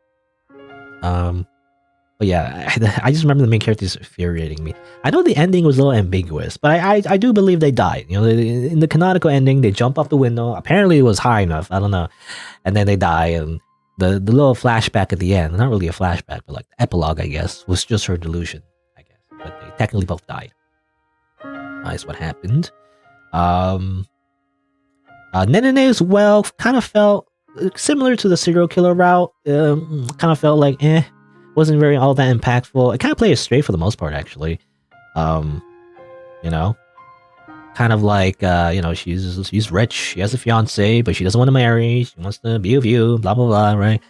But yeah, I just remember the main characters infuriating me. I know the ending was a little ambiguous, but I do believe they died. In the canonical ending, they jump off the window. Apparently, it was high enough. I don't know. And then they die. And the little flashback at the end, not really a flashback, but like the epilogue, I guess, was just her delusion, I guess. But they technically both died. That's what happened. Nenene as well kind of felt similar to the serial killer route. Kind of felt like, wasn't very all that impactful. It kind of played it straight for the most part, actually. Kind of like, she's rich, she has a fiance, but she doesn't want to marry, she wants to be with you, blah, blah, blah, right?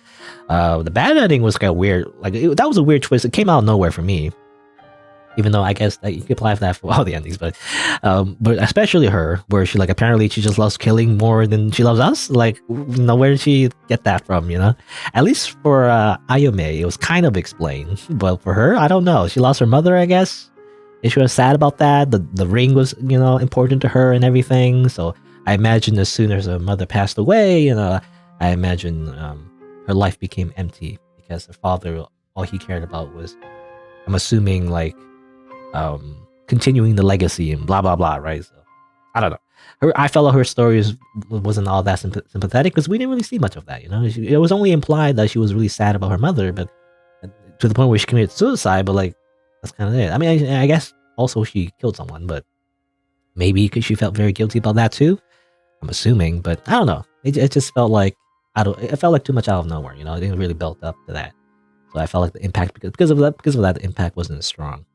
The bad ending was kind of weird. Like, that was a weird twist. It came out of nowhere for me. Even though I guess that you could apply for that for all the endings, but especially her, where she apparently she just loves killing more than she loves us. Like, where did she get that from? At least for Ayome, it was kind of explained, but for her, I don't know. She lost her mother, I guess. And she was sad about that. The ring was important to her and everything. So I imagine as soon as her mother passed away, I imagine her life became empty because her father, all he cared about was, I'm assuming, continuing the legacy and blah blah blah, right? So I don't know. I felt like her story wasn't all that sympathetic because we didn't really see much of that. It was only implied that she was really sad about her mother, but to the point where she committed suicide. But that's kind of it. I mean, I guess also she killed someone, but maybe because she felt very guilty about that too. I'm assuming, but I don't know. It just felt like it felt like too much out of nowhere. It didn't really build up to that. So I felt like the impact because of that, the impact wasn't as strong.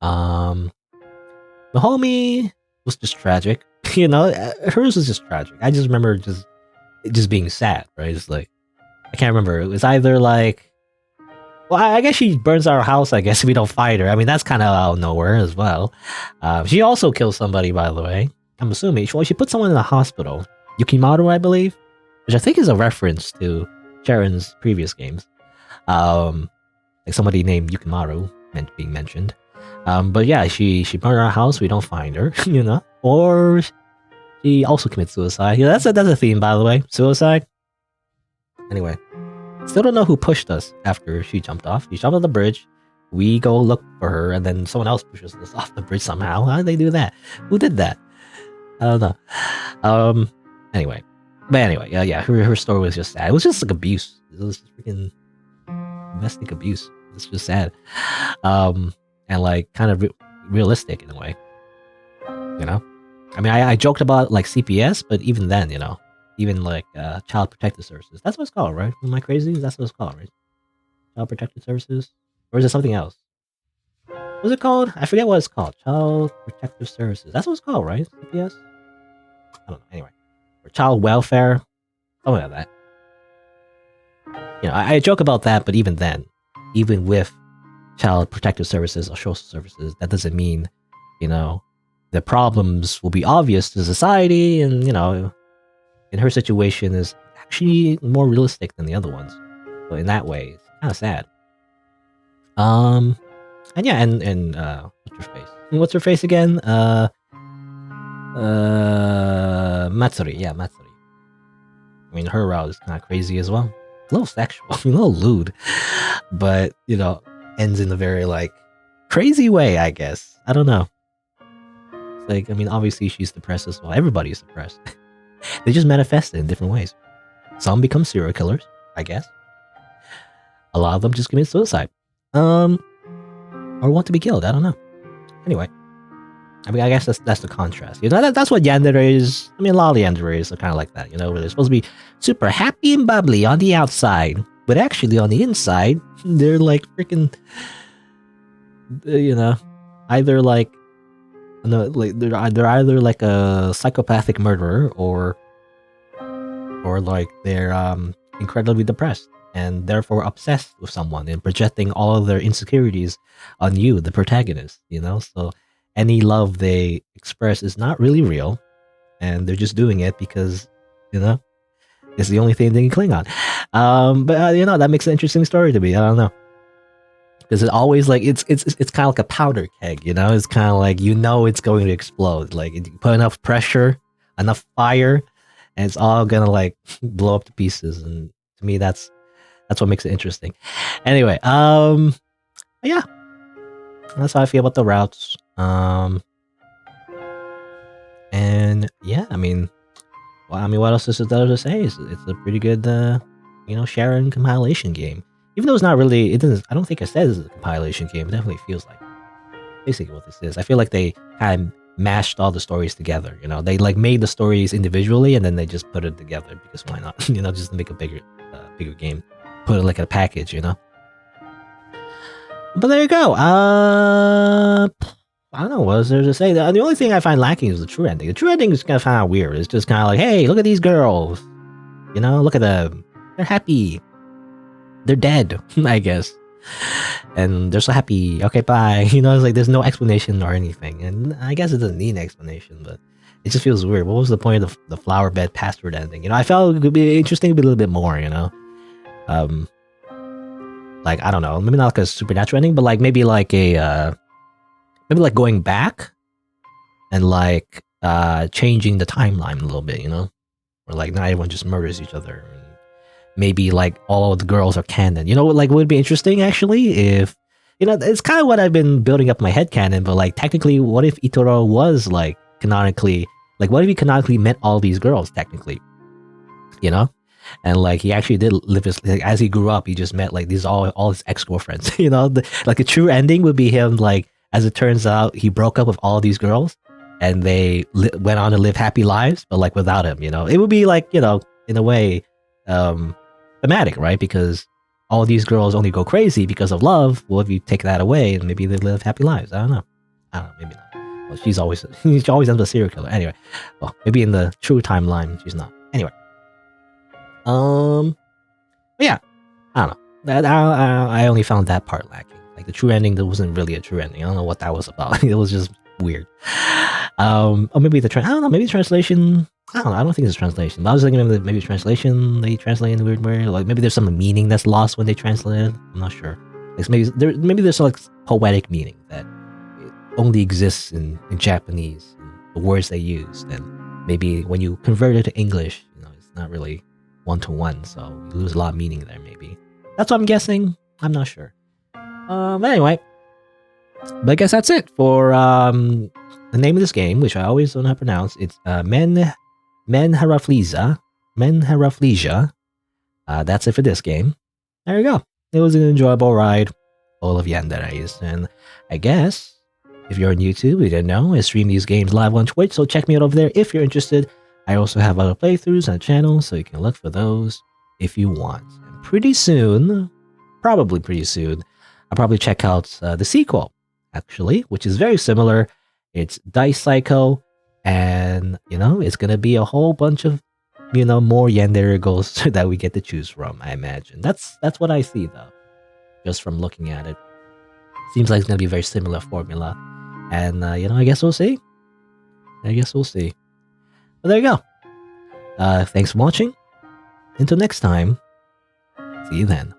The homie was just tragic. Hers was just tragic. I just remember just being sad, right? It's like, I can't remember. It was either like, well, I guess she burns our house, I guess, if we don't fight her. I mean, that's kind of out of nowhere as well. She also kills somebody, by the way. I'm assuming. She put someone in the hospital. Yukimaru, I believe. Which I think is a reference to Charon's previous games. Like somebody named Yukimaru being mentioned. But yeah, she burned our house. We don't find her, or she also commits suicide. That's a theme, by the way. Suicide. Anyway, still don't know who pushed us after she jumped off. She jumped on the bridge. We go look for her, and then someone else pushes us off the bridge somehow. How did they do that? Who did that? I don't know. Anyway. But anyway, yeah, her story was just sad. It was just like abuse. It was freaking domestic abuse. It's just sad. And like kind of realistic in a way. You know? I mean, I joked about like CPS, but even then, you know, even like Child Protective Services. That's what it's called, right? Am I crazy? That's what it's called, right? Child Protective Services? Or is it something else? What's it called? I forget what it's called. Child Protective Services. That's what it's called, right? CPS? I don't know. Anyway. Or child welfare. Something like that. You know, I joke about that, but even then, even with Child Protective Services or social services, that doesn't mean, you know, the problems will be obvious to society, and, you know, in her situation is actually more realistic than the other ones. So in that way, it's kind of sad. And yeah, and what's her face? What's her face again? Matsuri. Yeah, Matsuri. I mean, her route is kind of crazy as well. A little sexual, a little lewd, but, you know, ends in a very, like, crazy way, I guess. I don't know. It's like, I mean, obviously she's depressed as well. Everybody's depressed. They just manifest it in different ways. Some become serial killers, I guess. A lot of them just commit suicide. Or want to be killed. I don't know. Anyway. I mean, I guess that's the contrast. You know, that's what yandere is. I mean, a lot of yanderes are kind of like that, you know, where they're supposed to be super happy and bubbly on the outside, but actually on the inside, they're like freaking, you know, either like, no, like they're either like a psychopathic murderer or like they're incredibly depressed and therefore obsessed with someone and projecting all of their insecurities on you, the protagonist, you know, so any love they express is not really real, and they're just doing it because, you know, it's the only thing they can cling on. But you know, that makes an interesting story to me. I don't know, because it always like it's kind of like a powder keg, you know. It's kind of like, you know, it's going to explode. Like you put enough pressure, enough fire, and it's all gonna like blow up to pieces. And to me, that's what makes it interesting. Anyway, yeah, that's how I feel about the routes. And yeah, I mean, what else is there to say? It's a pretty good, you know, Charon compilation game. Even though it's not really, it doesn't. I don't think it says it's a compilation game. It definitely feels like basically what this is. I feel like they kind of mashed all the stories together. You know, they like made the stories individually and then they just put it together because why not? You know, just to make a bigger game, put it like a package. You know. But there you go. I don't know what was there to say. The only thing I find lacking is the true ending. The true ending is kind of weird. It's just kind of like, hey, look at these girls. You know, look at them. They're happy. They're dead, I guess. And they're so happy. Okay, bye. You know, it's like there's no explanation or anything. And I guess it doesn't need an explanation, but it just feels weird. What was the point of the flower bed password ending? You know, I felt it could be interesting to be a little bit more, you know. Like, I don't know, maybe not like a supernatural ending, but like maybe like a maybe like going back and like changing the timeline a little bit, you know, or like not everyone just murders each other. And maybe like all of the girls are canon. You know what? Like would be interesting actually if, you know, it's kind of what I've been building up in my head canon. But like technically, what if Itarou was like canonically, like what if he canonically met all these girls technically, you know? And like he actually did live his, like, as he grew up, he just met like these all his ex-girlfriends. You know, like a true ending would be him like, as it turns out, he broke up with all these girls and they went on to live happy lives, but like without him, you know. It would be like, you know, in a way, thematic, right? Because all these girls only go crazy because of love. Well, if you take that away, and maybe they live happy lives. I don't know, maybe not. Well, she always ends up a serial killer. Anyway, well, maybe in the true timeline, she's not. Anyway. But yeah, I don't know. I only found that part lacking. Like the true ending, that wasn't really a true ending. I don't know what that was about. It was just weird. Or maybe I don't know. Maybe the translation. I don't know. I don't think it's a translation. But I was thinking maybe translation. They translate in a weird way. Like maybe there's some meaning that's lost when they translate it. I'm not sure. Like maybe there's some like poetic meaning that only exists in Japanese, and the words they use. And maybe when you convert it to English, you know, it's not really 1-to-1, so you lose a lot of meaning there, maybe. That's what I'm guessing. I'm not sure. But anyway, but I guess that's it for the name of this game, which I always don't know how to pronounce. It's MenheRafflesia. MenheRafflesia. That's it for this game. There you go. It was an enjoyable ride, full of yanderes. And I guess, if you're on YouTube, you didn't know, I stream these games live on Twitch, so check me out over there if you're interested. I also have other playthroughs on the channel, so you can look for those if you want. And pretty soon, probably pretty soon, I'll probably check out the sequel, actually, which is very similar. It's Dice Psycho, and, you know, it's going to be a whole bunch of, you know, more yandere goals that we get to choose from, I imagine. That's what I see, though, just from looking at it. Seems like it's going to be a very similar formula. And, you know, I guess we'll see. But there you go. Thanks for watching. Until next time, see you then.